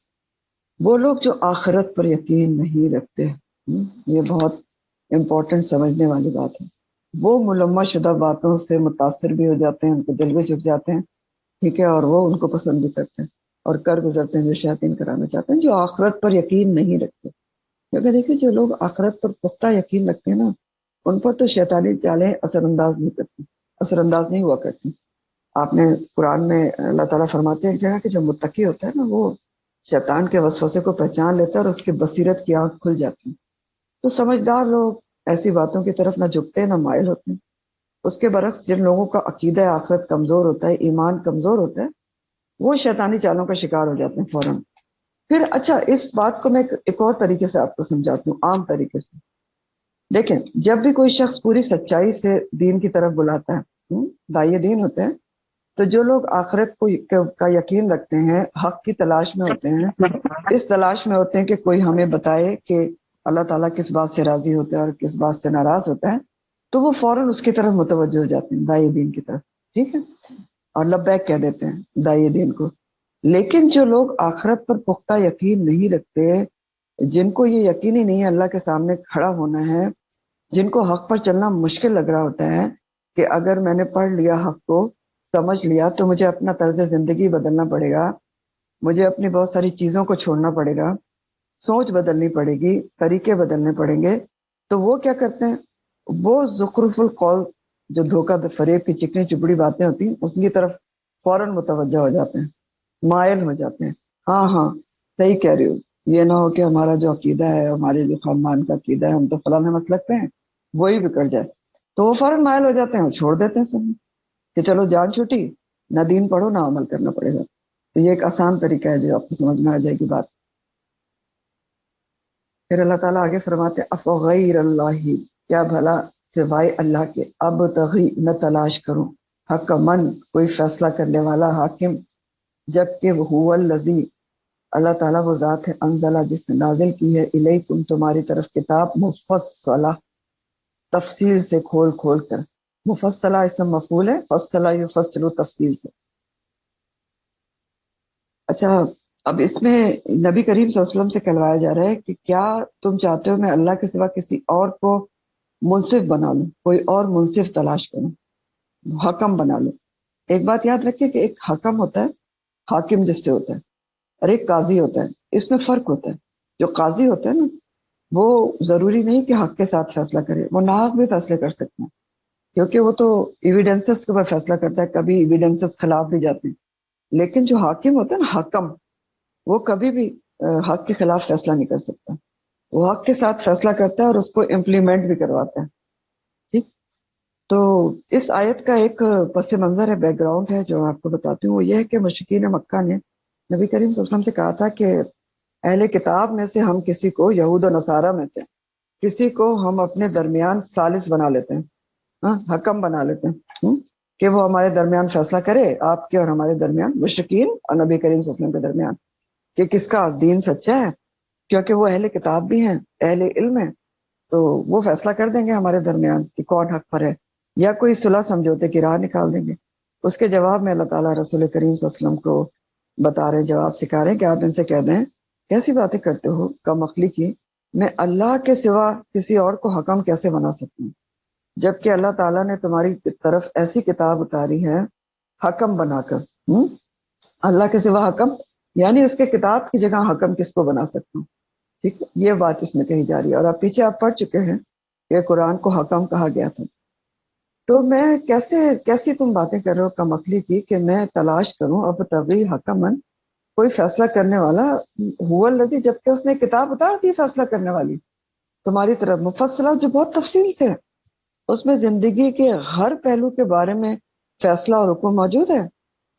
[SPEAKER 1] وہ لوگ جو آخرت پر یقین نہیں رکھتے. یہ بہت امپورٹنٹ سمجھنے والی بات ہے. وہ ملمہ شدہ باتوں سے متاثر بھی ہو جاتے ہیں، ان کے دل بھی جھک جاتے ہیں، ٹھیک ہے، اور وہ ان کو پسند بھی کرتے ہیں اور کر گزرتے ہیں جو شیاطین کرانا چاہتے ہیں، جو آخرت پر یقین نہیں رکھتے. کیونکہ دیکھیں جو لوگ آخرت پر پختہ یقین رکھتے ہیں نا، ان پر تو شیطانی چالیں اثر انداز نہیں کرتی، اثر انداز نہیں ہوا کرتی. آپ نے قرآن میں اللہ تعالیٰ فرماتے ہیں ایک جگہ کہ جو متقی ہوتا ہے نا وہ شیطان کے وسوسے کو پہچان لیتا ہے اور اس کی بصیرت کی آنکھ کھل جاتی ہے. تو سمجھدار لوگ ایسی باتوں کی طرف نہ جھکتے نہ مائل ہوتے ہیں. اس کے برعکس جن لوگوں کا عقیدہ آخرت کمزور ہوتا ہے، ایمان کمزور ہوتا ہے، وہ شیطانی چالوں کا شکار ہو جاتے ہیں فوراً. پھر اچھا اس بات کو میں ایک اور طریقے سے آپ کو سمجھاتی ہوں، عام طریقے سے. دیکھیں جب بھی کوئی شخص پوری سچائی سے دین کی طرف بلاتا ہے، داعی دین ہوتے ہیں، تو جو لوگ آخرت کا یقین رکھتے ہیں، حق کی تلاش میں ہوتے ہیں، اس تلاش میں ہوتے ہیں کہ کوئی ہمیں بتائے کہ اللہ تعالیٰ کس بات سے راضی ہوتا ہے اور کس بات سے ناراض ہوتا ہے، تو وہ فوراً اس کی طرف متوجہ ہو جاتے ہیں، داعی دین کی طرف، ٹھیک ہے، اور لبیک کہہ دیتے ہیں داعی دین کو. لیکن جو لوگ آخرت پر پختہ یقین نہیں رکھتے، جن کو یہ یقین ہی نہیں ہے اللہ کے سامنے کھڑا ہونا ہے، جن کو حق پر چلنا مشکل لگ رہا ہوتا ہے کہ اگر میں نے پڑھ لیا حق کو، سمجھ لیا، تو مجھے اپنا طرز زندگی بدلنا پڑے گا، مجھے اپنی بہت ساری چیزوں کو چھوڑنا پڑے گا، سوچ بدلنی پڑے گی، طریقے بدلنے پڑیں گے. تو وہ کیا کرتے ہیں؟ وہ زخرف القول جو دھوکہ فریب کی چکنی چپڑی باتیں ہوتی ہیں اس کی طرف فوراً متوجہ ہو جاتے ہیں، مائل ہو جاتے ہیں. ہاں ہاں صحیح کہہ رہی ہو، یہ نہ ہو کہ ہمارا جو عقیدہ ہے، ہمارے جو خاندان کا عقیدہ ہے، ہم تو فلاں مسلک پہ ہیں، وہی بگڑ جائے. تو وہ فوراً مائل ہو جاتے ہیں اور چھوڑ دیتے ہیں سب کہ چلو جان چھوٹی، نہ دین پڑھو نہ عمل کرنا پڑے گا. تو یہ ایک آسان طریقہ ہے جو آپ کو سمجھ میں آ جائے گی بات. پھر اللہ تعالیٰ آگے فرماتے افغیر اللہ، کیا بھلا سوائے اللہ کے، اب تغی میں تلاش کروں، حکمن کوئی فیصلہ کرنے والا، حاکم، جبکہ وہ الذی اللہ تعالیٰ وہ ذات ہے، انزلہ جس نے نازل کی ہے، الیکم تمہاری طرف کتاب، مفصلہ تفصیل سے کھول کھول کر. مفصلہ اسم مفعول ہے، فصلہ یفصل تفصیل سے. اچھا اب اس میں نبی کریم صلی اللہ علیہ وسلم سے کہلوایا جا رہا ہے کہ کیا تم چاہتے ہو میں اللہ کے سوا کسی اور کو منصف بنا لوں، کوئی اور منصف تلاش کروں، حکم بنا لوں. ایک بات یاد رکھیں کہ ایک حکم ہوتا ہے، حاکم جس سے ہوتا ہے، اور ایک قاضی ہوتا ہے. اس میں فرق ہوتا ہے. جو قاضی ہوتا ہے نا وہ ضروری نہیں کہ حق کے ساتھ فیصلہ کرے، وہ ناحق بھی فیصلے کر سکتے ہیں، کیونکہ وہ تو ایویڈنسز کے اوپر فیصلہ کرتا ہے، کبھی ایویڈنسز خلاف بھی جاتے ہیں. لیکن جو حاکم ہوتا ہے نا، حکم، وہ کبھی بھی حق کے خلاف فیصلہ نہیں کر سکتا. وہ حق کے ساتھ فیصلہ کرتا ہے اور اس کو امپلیمنٹ بھی کرواتا ہے. ٹھیک. تو اس آیت کا ایک پس منظر ہے، بیک گراؤنڈ ہے جو آپ کو بتاتی ہوں. وہ یہ ہے کہ مشرکین مکہ نے نبی کریم صلی اللہ علیہ وسلم سے کہا تھا کہ اہل کتاب میں سے ہم کسی کو، یہود و نصارہ میں سے کسی کو ہم اپنے درمیان ثالث بنا لیتے ہیں، حکم بنا لیتے ہیں، کہ وہ ہمارے درمیان فیصلہ کرے، آپ کے اور ہمارے درمیان، مشرکین اور نبی کریم صلی اللہ علیہ وسلم کے درمیان، کہ کس کا دین سچا ہے. کیونکہ وہ اہل کتاب بھی ہیں، اہل علم ہیں، تو وہ فیصلہ کر دیں گے ہمارے درمیان کہ کون حق پر ہے، یا کوئی صلح سمجھوتے کی راہ نکال دیں گے. اس کے جواب میں اللہ تعالیٰ رسول کریم صلی اللہ علیہ وسلم کو بتا رہے، جواب سکھا رہے ہیں کہ آپ ان سے کہہ دیں کیسی باتیں کرتے ہو کم عقلی کی، میں اللہ کے سوا کسی اور کو حکم کیسے بنا سکتی ہوں، جبکہ اللہ تعالیٰ نے تمہاری طرف ایسی کتاب اتاری ہے حکم بنا کر. اللہ کے سوا حکم، یعنی اس کے کتاب کی جگہ حکم کس کو بنا سکتا ہوں. ٹھیک ہے، یہ بات اس میں کہی جا رہی ہے. اور اب پیچھے آپ پڑھ چکے ہیں کہ قرآن کو حکم کہا گیا تھا. تو میں کیسی تم باتیں کر رہے ہو کم عقلی کی، کہ میں تلاش کروں اب تبھی حکمن، کوئی فیصلہ کرنے والا، هو الذی، جبکہ اس نے کتاب اتار دی فیصلہ کرنے والی تمہاری طرف، مفصلہ، جو بہت تفصیل سے ہے، اس میں زندگی کے ہر پہلو کے بارے میں فیصلہ اور حکم موجود ہے.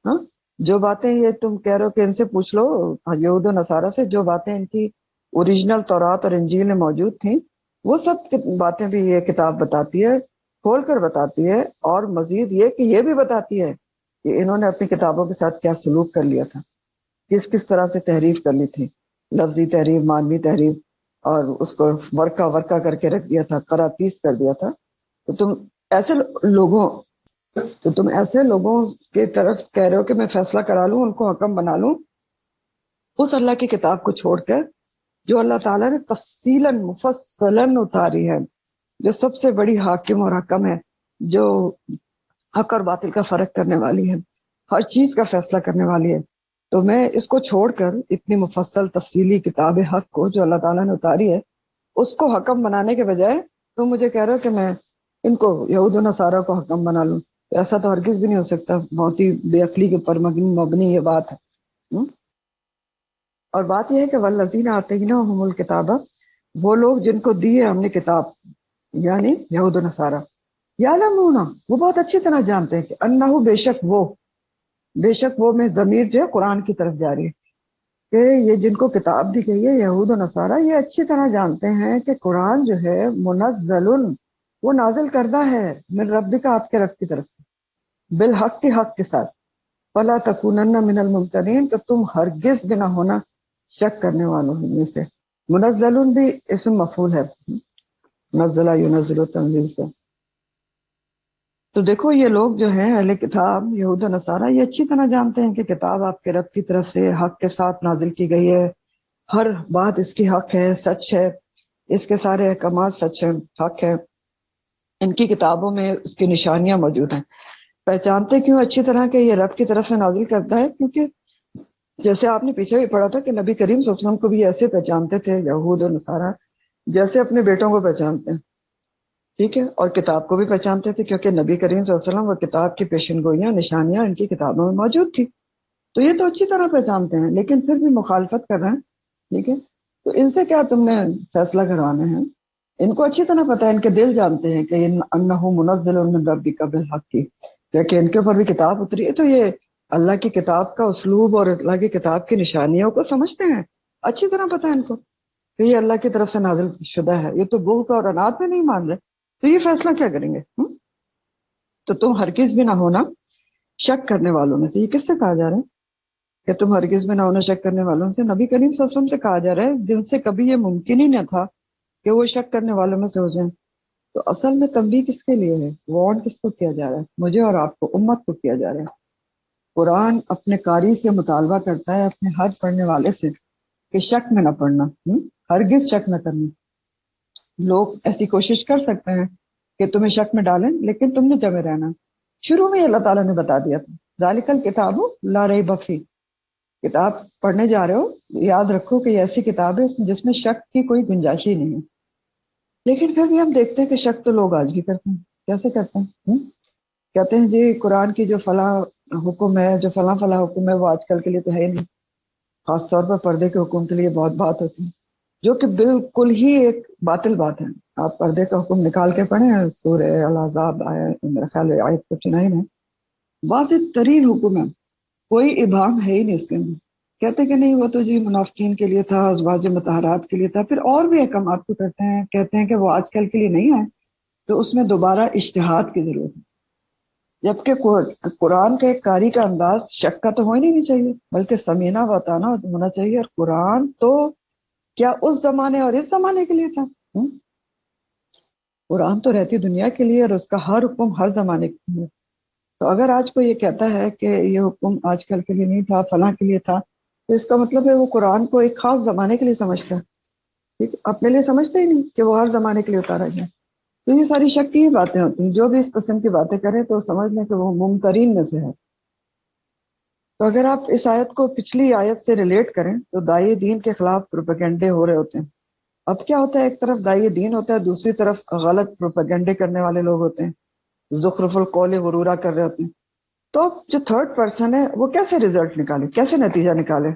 [SPEAKER 1] ہاں، جو باتیں یہ تم کہہ رہے ہو کہ ان سے پوچھ لو یہود و نصارہ سے، جو باتیں ان کی اوریجنل تورات اور انجیل میں موجود تھیں، وہ سب باتیں بھی یہ کتاب بتاتی ہے، کھول کر بتاتی ہے. اور مزید یہ کہ یہ بھی بتاتی ہے کہ انہوں نے اپنی کتابوں کے ساتھ کیا سلوک کر لیا تھا، کس طرح سے تحریف کرنی تھی، لفظی تحریف، معنوی تحریف، اور اس کو ورکا کر کے رکھ دیا تھا، قراتیس کر دیا تھا. تو تم ایسے لوگوں کی طرف کہہ رہے ہو کہ میں فیصلہ کرا لوں، ان کو حکم بنا لوں، اس اللہ کی کتاب کو چھوڑ کر جو اللہ تعالیٰ نے تفصیلاً مفصلاً اتاری ہے، جو سب سے بڑی حاکم اور حکم ہے، جو حق اور باطل کا فرق کرنے والی ہے، ہر چیز کا فیصلہ کرنے والی ہے. تو میں اس کو چھوڑ کر اتنی مفصل تفصیلی کتاب حق کو جو اللہ تعالیٰ نے اتاری ہے، اس کو حکم بنانے کے بجائے تم مجھے کہہ رہے ہو کہ میں ان کو، یہود و نصارہ کو حکم بنا لوں. ایسا تو ہرگز بھی نہیں ہو سکتا، بہت ہی بے عقلی کے پر مبنی یہ بات ہے. اور بات یہ ہے کہ والذین آتیناہم الکتاب، وہ لوگ جن کو دی ہے ہم نے کتاب، یعنی یہود و نصارہ، یعلمون، وہ بہت اچھی طرح جانتے ہیں کہ انہ، بے شک وہ میں ضمیر جو ہے قرآن کی طرف جا رہی ہے، کہ یہ جن کو کتاب دی گئی ہے یہود و نصارہ، یہ اچھی طرح جانتے ہیں کہ قرآن جو ہے منزل، وہ نازل کردہ ہے من ربک، آپ کے رب کی طرف سے، بالحق، کے حق کے ساتھ. فلا تکونن من الممترین، تو تم ہرگز بھی نہ ہونا شک کرنے والوں میں سے. منزل بھی اسم مفعول ہے، نزلہ ینزل تنزیل سے. تو دیکھو یہ لوگ جو ہیں اہل کتاب، یہود و نصارہ، یہ اچھی طرح جانتے ہیں کہ کتاب آپ کے رب کی طرف سے حق کے ساتھ نازل کی گئی ہے، ہر بات اس کی حق ہے، سچ ہے، اس کے سارے احکامات سچ ہیں، حق ہے، ان کی کتابوں میں اس کی نشانیاں موجود ہیں. پہچانتے کیوں اچھی طرح کہ یہ رب کی طرف سے نازل کرتا ہے؟ کیونکہ جیسے آپ نے پیچھے بھی پڑھا تھا کہ نبی کریم صلی اللہ علیہ وسلم کو بھی ایسے پہچانتے تھے یہود و نصارہ جیسے اپنے بیٹوں کو پہچانتے ہیں. ٹھیک ہے، اور کتاب کو بھی پہچانتے تھے، کیونکہ نبی کریم صلی اللہ علیہ وسلم وہ کتاب کی پیشن گوئیاں، نشانیاں ان کی کتابوں میں موجود تھی. تو یہ تو اچھی طرح پہچانتے ہیں، لیکن پھر بھی مخالفت کر رہے ہیں. ٹھیک ہے، تو ان سے کیا تم نے فیصلہ کروانے ہیں؟ ان کو اچھی طرح پتہ ہے، ان کے دل جانتے ہیں کہ انہ منزل من ربک بالحق کی، کہ ان کے اوپر بھی کتاب اتری ہے. تو یہ اللہ کی کتاب کا اسلوب اور اللہ کی کتاب کی نشانیوں کو سمجھتے ہیں، اچھی طرح پتہ ہے ان کو کہ یہ اللہ کی طرف سے نازل شدہ ہے. یہ تو بغض اور عناد میں نہیں مان رہے، تو یہ فیصلہ کیا کریں گے؟ تو تم ہرگز بھی نہ ہونا شک کرنے والوں میں سے. یہ کس سے کہا جا رہا ہے کہ تم ہرگز بھی نہ ہونا شک کرنے والوں سے؟ نبی کریم صلی اللہ علیہ وسلم سے کہا جا رہا ہے، جن سے کبھی یہ ممکن ہی نہ تھا کہ وہ شک کرنے والوں میں سے ہو جائیں. تو اصل میں تنبیہ کس کے لیے ہے؟ وارن کس کو کیا جا رہا ہے؟ مجھے اور آپ کو، امت کو کیا جا رہا ہے. قرآن اپنے قاری سے مطالبہ کرتا ہے، اپنے ہر پڑھنے والے سے، کہ شک میں نہ پڑھنا، ہرگز شک نہ کرنا. لوگ ایسی کوشش کر سکتے ہیں کہ تمہیں شک میں ڈالیں، لیکن تم نے جمے رہنا. شروع میں اللہ تعالیٰ نے بتا دیا تھا، ذالک الکتاب لا ریب فیہ، کتاب پڑھنے جا رہے ہو، یاد رکھو کہ یہ ایسی کتاب ہے جس میں شک کی کوئی گنجائش ہی نہیں ہے. لیکن پھر بھی ہم دیکھتے ہیں کہ شک تو لوگ آج بھی کرتے ہیں. کیسے کرتے ہیں؟ کہتے ہیں جی قرآن کی جو فلاں حکم ہے، جو فلاں فلاں حکم ہے، وہ آج کل کے لیے تو ہے ہی نہیں. خاص طور پر پردے کے حکم کے لیے بہت بات ہوتی ہے. جو کہ بالکل ہی ایک باطل بات ہے. آپ پردے کا حکم نکال کے پڑھیں سورہ الاحزاب میرا خیال ہے آیت 59 ہے. واضح ترین حکم ہے, کوئی ابہام ہے ہی نہیں اس کے اندر. کہتے کہ نہیں وہ تو جی منافقین کے لیے تھا, ازواج مطہرات کے لیے تھا, پھر اور بھی احکامات کو کرتے ہیں, کہتے ہیں کہ وہ آج کل کے لیے نہیں ہے, تو اس میں دوبارہ اجتہاد کی ضرورت ہے. جبکہ قرآن کے ایک قاری کا انداز شک کا تو ہو ہی نہیں چاہیے, بلکہ سمینہ و اطاعنا ہونا چاہیے. اور قرآن تو کیا اس زمانے اور اس زمانے کے لیے تھا؟ قرآن تو رہتی دنیا کے لیے, اور اس کا ہر حکم ہر زمانے کے لیے. تو اگر آج کوئی یہ کہتا ہے کہ یہ حکم آج کل کے لیے نہیں تھا, فلاں کے لیے تھا, تو اس کا مطلب ہے وہ قرآن کو ایک خاص زمانے کے لیے سمجھتا ہے, ٹھیک, اپنے لیے سمجھتا ہی نہیں کہ وہ ہر زمانے کے لیے اتارا گیا. تو یہ ساری شک کی ہی باتیں ہوتی ہیں. جو بھی اس قسم کی باتیں کریں تو سمجھ لیں کہ وہ ممترین میں سے ہے. تو اگر آپ اس آیت کو پچھلی آیت سے ریلیٹ کریں تو داعی دین کے خلاف پروپیگنڈے ہو رہے ہوتے ہیں. اب کیا ہوتا ہے, ایک طرف داعی دین ہوتا ہے, دوسری طرف غلط پروپیگنڈے کرنے والے لوگ ہوتے ہیں, زخرف القول غرورا کر رہے ہوتے ہیں. تو اب جو تھرڈ پرسن ہے وہ کیسے ریزلٹ نکالے, کیسے نتیجہ نکالے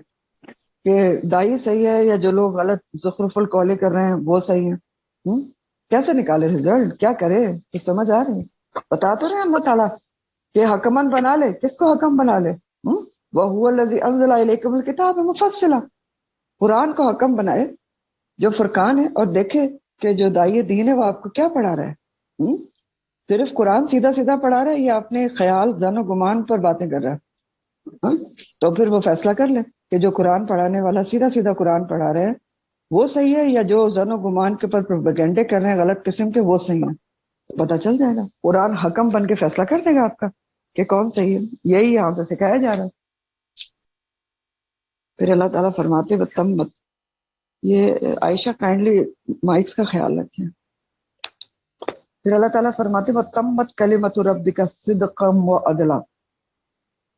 [SPEAKER 1] کہ داعی صحیح ہے یا جو لوگ غلط زخرف القول کر رہے ہیں وہ صحیح ہے؟ کیسے نکالے ریزلٹ, کیا کرے, کچھ سمجھ آ رہی ہے؟ بتا تو رہے ہیں اللہ تعالیٰ کہ حکمن بنا لے. کس کو حکم بنا لے؟ وَهُوَ الَّذِي أَنزَلَ إِلَيْكُمُ الْكِتَابَ مُفَصِّلًا, قرآن کو حکم بنائے جو فرقان ہے, اور دیکھے کہ جو داعی دین ہے وہ آپ کو کیا پڑھا رہا ہے. صرف قرآن سیدھا سیدھا پڑھا رہا ہے یا اپنے خیال زن و گمان پر باتیں کر رہا ہے؟ تو پھر وہ فیصلہ کر لے کہ جو قرآن پڑھانے والا سیدھا سیدھا قرآن پڑھا رہے ہیں وہ صحیح ہے, یا جو زن و گمان کے پر پروپیگنڈے کر رہے ہیں غلط قسم کے وہ صحیح ہیں. تو پتہ چل جائے گا, قرآن حکم بن کے فیصلہ کر دے گا آپ کا کہ کون صحیح ہے. یہی یہاں سے سکھایا جا رہا ہے. پھر اللہ تعالیٰ فرماتے وتمت, یہ عائشہ کائنڈلی مائکس کا خیال رکھیں. پھر اللہ تعالیٰ فرماتے وتمت کلمۃ ربک صدقا وعدلا,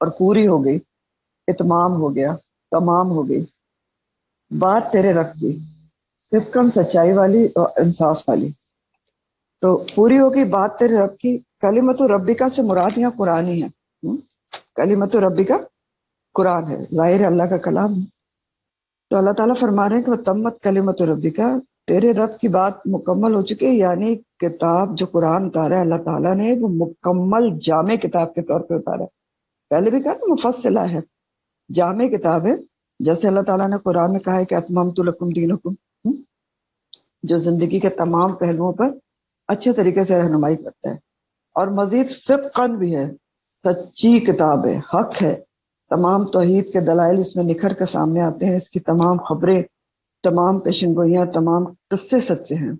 [SPEAKER 1] اور پوری ہو گئی, اتمام ہو گیا, تمام ہو گئی بات تیرے رب کی, صدقاً سچائی والی اور انصاف والی. تو پوری ہو گئی بات تیرے رب کی. کلمۃ ربک سے مراد یہاں قرآن ہی ہے. کلمۃ ربک قرآن ہے, ظاہر اللہ کا کلام ہے. تو اللہ تعالیٰ فرما رہے ہیں کہ وہ تمت کلمۃ ربک, تیرے رب کی بات مکمل ہو چکی ہے. یعنی کتاب جو قرآن اتارا ہے اللہ تعالیٰ نے وہ مکمل جامع کتاب کے طور پہ اتارا ہے. پہلے بھی کہا نا مفصلہ ہے, جامع کتاب ہے. جیسے اللہ تعالیٰ نے قرآن میں کہا ہے کہ اتممت لکم دینکم, جو زندگی کے تمام پہلوؤں پر اچھے طریقے سے رہنمائی کرتا ہے. اور مزید صدقاً بھی ہے, سچی کتاب ہے, حق ہے. تمام توحید کے دلائل اس میں نکھر کے سامنے آتے ہیں. اس کی تمام خبریں, تمام پیشن گوئیاں, تمام قصے سچے ہیں.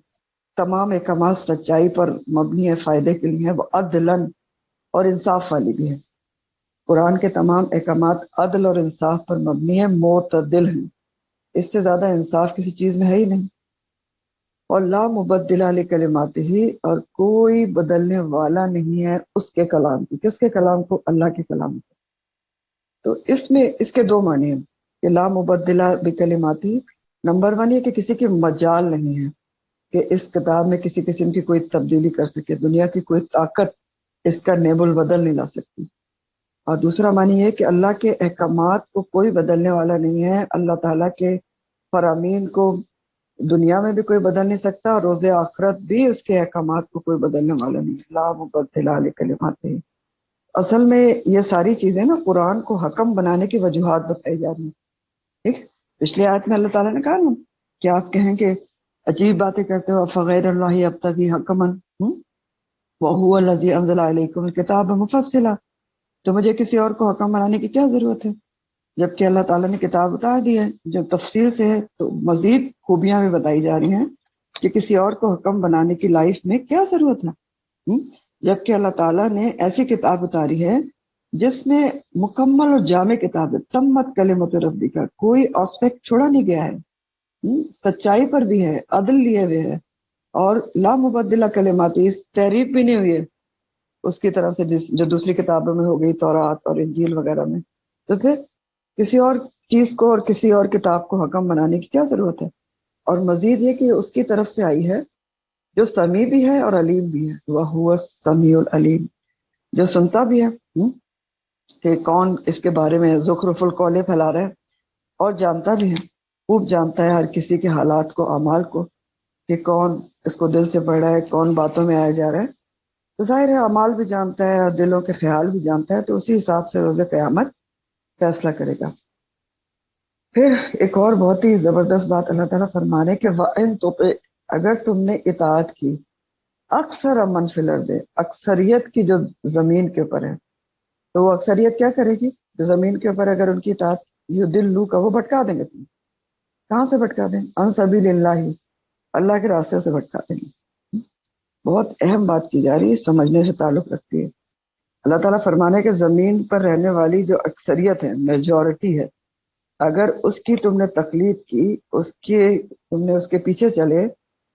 [SPEAKER 1] تمام احکامات سچائی پر مبنی ہے, فائدے کے لیے ہے. وہ عدلاً, اور انصاف والی بھی ہے. قرآن کے تمام احکامات عدل اور انصاف پر مبنی ہے, معتدل ہیں. اس سے زیادہ انصاف کسی چیز میں ہے ہی نہیں. اور لا مبدل لکلماتہ, اور کوئی بدلنے والا نہیں ہے اس کے کلام کو. کس کے کلام کو؟ اللہ کے کلام کو. تو اس میں اس کے دو معنی ہیں کہ لا مبدل بکلماتہ. نمبر 1 یہ کہ کسی کی مجال نہیں ہے کہ اس کتاب میں کسی قسم کی کوئی تبدیلی کر سکے. دنیا کی کوئی طاقت اس کا نیب البدل نہیں لا سکتی. اور دوسرا معنی یہ کہ اللہ کے احکامات کو کوئی بدلنے والا نہیں ہے. اللہ تعالیٰ کے فرامین کو دنیا میں بھی کوئی بدل نہیں سکتا, اور روز آخرت بھی اس کے احکامات کو کوئی بدلنے والا نہیں. لا مبدل لکلماتہ. اصل میں یہ ساری چیزیں نا قرآن کو حکم بنانے کی وجوہات بتائی جا رہی ہیں. ٹھیک, پچھلی آیت میں اللہ تعالیٰ نے کہا نا کہ آپ کہیں کہ عجیب باتیں کرتے ہو, فغیر اللہ ابتغی حکما وہو الذی انزل الیکم الکتاب مفصلا. تو مجھے کسی اور کو حکم بنانے کی کیا ضرورت ہے جبکہ اللہ تعالیٰ نے کتاب اتار دی ہے جو تفصیل سے ہے. تو مزید خوبیاں بھی بتائی جا رہی ہیں کہ کسی اور کو حکم بنانے کی لائف میں کیا ضرورت ہے, جبکہ اللہ تعالیٰ نے ایسی کتاب اتاری ہے جس میں مکمل اور جامع کتاب ہے. تمت کلمۃ ربک, کوئی آسپیکٹ چھوڑا نہیں گیا ہے, سچائی پر بھی ہے, عدل لیے ہوئے ہے, اور لا مبدل کلمات, اس تحریف بھی نہیں ہوئی ہے اس کی طرف سے جو دوسری کتابوں میں ہو گئی, تورات اور انجیل وغیرہ میں. تو پھر کسی اور چیز کو اور کسی اور کتاب کو حکم بنانے کی کیا ضرورت ہے؟ اور مزید یہ کہ اس کی طرف سے آئی ہے جو سمیع بھی ہے اور علیم بھی ہے. وَهُوَ السَّمِيعُ الْعَلِيمُ, جو سنتا بھی ہے کہ کون اس کے بارے میں زخرف القول پھیلا رہا ہے, اور جانتا بھی ہے. خوب جانتا ہے ہر کسی کے حالات کو، اعمال کو، کہ کون اس کو دل سے پڑھ رہا ہے، کون باتوں میں آیا جا رہا ہے. تو ظاہر ہے اعمال بھی جانتا ہے اور دلوں کے خیال بھی جانتا ہے، تو اسی حساب سے روز قیامت فیصلہ کرے گا. پھر ایک اور بہت ہی زبردست بات اللہ تعالیٰ فرما رہے کہ وَإِن تُطِعْ، اگر تم نے اطاعت کی، اکثر من فی الارض، اکثریت کی جو زمین کے اوپر ہے، تو وہ اکثریت کیا کرے گی؟ جو زمین کے اوپر اگر ان کی اطاعت، یضلوک، وہ بھٹکا دیں گے تم. کہاں سے بھٹکا دیں؟ عن سبیل اللہ، اللہ کے راستے سے بھٹکا دیں گے. بہت اہم بات کی جا رہی ہے، سمجھنے سے تعلق رکھتی ہے. اللہ تعالیٰ فرمانے کہ زمین پر رہنے والی جو اکثریت ہے، میجورٹی ہے، اگر اس کی تم نے تقلید کی، تم نے اس کے پیچھے چلے،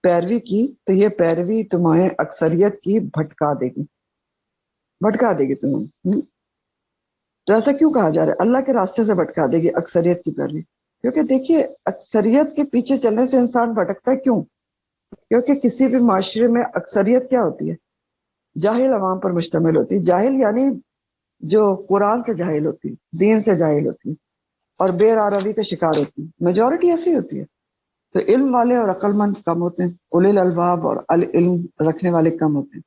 [SPEAKER 1] پیروی کی، تو یہ پیروی تمہیں اکثریت کی بھٹکا دے گی، بھٹکا دے گی تمہیں. تو ایسا کیوں کہا جا رہا ہے؟ اللہ کے راستے سے بھٹکا دے گی اکثریت کی پیروی. کیونکہ دیکھیے اکثریت کے پیچھے چلنے سے انسان بھٹکتا ہے. کیوں؟ کیونکہ کسی بھی معاشرے میں اکثریت کیا ہوتی ہے؟ جاہل عوام پر مشتمل ہوتی ہے. جاہل یعنی جو قرآن سے جاہل ہوتی ہے، دین سے جاہل ہوتی ہے اور بے راروی کا شکار ہوتی ہے. میجورٹی ایسی ہوتی ہے. تو علم والے اور عقل مند کم ہوتے ہیں، اولی الالباب اور العلم رکھنے والے کم ہوتے ہیں،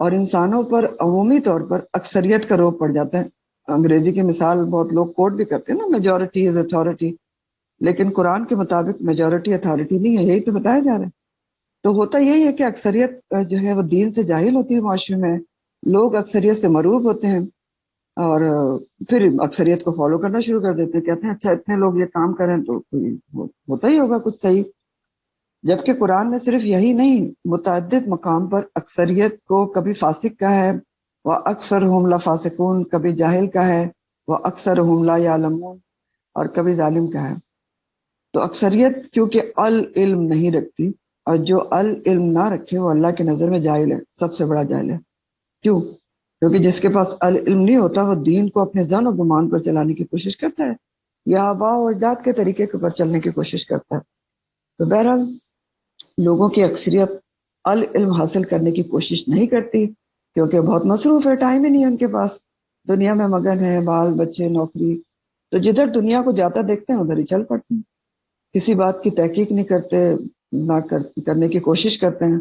[SPEAKER 1] اور انسانوں پر عمومی طور پر اکثریت کا روپ پڑ جاتا ہے. انگریزی کی مثال بہت لوگ کوٹ بھی کرتے ہیں نا، میجورٹی از اتھارٹی، لیکن قرآن کے مطابق میجورٹی اتھارٹی نہیں ہے، یہی تو بتایا جا رہا ہے. تو ہوتا یہی ہے کہ اکثریت جو ہے وہ دین سے جاہل ہوتی ہے. معاشرے میں لوگ اکثریت سے مروب ہوتے ہیں اور پھر اکثریت کو فالو کرنا شروع کر دیتے ہیں، کہتے ہیں اچھا اتنے لوگ یہ کام کریں تو کوئی ہوتا ہی ہوگا کچھ صحیح. جبکہ قرآن نے صرف یہی نہیں، متعدد مقام پر اکثریت کو کبھی فاسق کہا ہے، وہ اکثر ہم لا فاسقون، کبھی جاہل کہا ہے، وہ اکثر ہم لا یعلمون، اور کبھی ظالم کہا ہے. تو اکثریت کیونکہ العلم نہیں رکھتی، اور جو العلم نہ رکھے وہ اللہ کی نظر میں جاہل ہے، سب سے بڑا جاہل ہے. کیوں؟ کیونکہ جس کے پاس العلم نہیں ہوتا وہ دین کو اپنے ظن و گمان پر چلانے کی کوشش کرتا ہے، یا آباء و اجداد کے طریقے کے پر چلنے کی کوشش کرتا ہے. تو بہرحال لوگوں کی اکثریت العلم حاصل کرنے کی کوشش نہیں کرتی، کیونکہ بہت مصروف ہے، ٹائم ہی نہیں ہے ان کے پاس، دنیا میں مگن ہے، بال بچے، نوکری. تو جدھر دنیا کو جاتا دیکھتے ہیں ادھر ہی چل پڑتے ہیں، کسی بات کی تحقیق نہیں کرتے، نہ کرنے کی کوشش کرتے ہیں،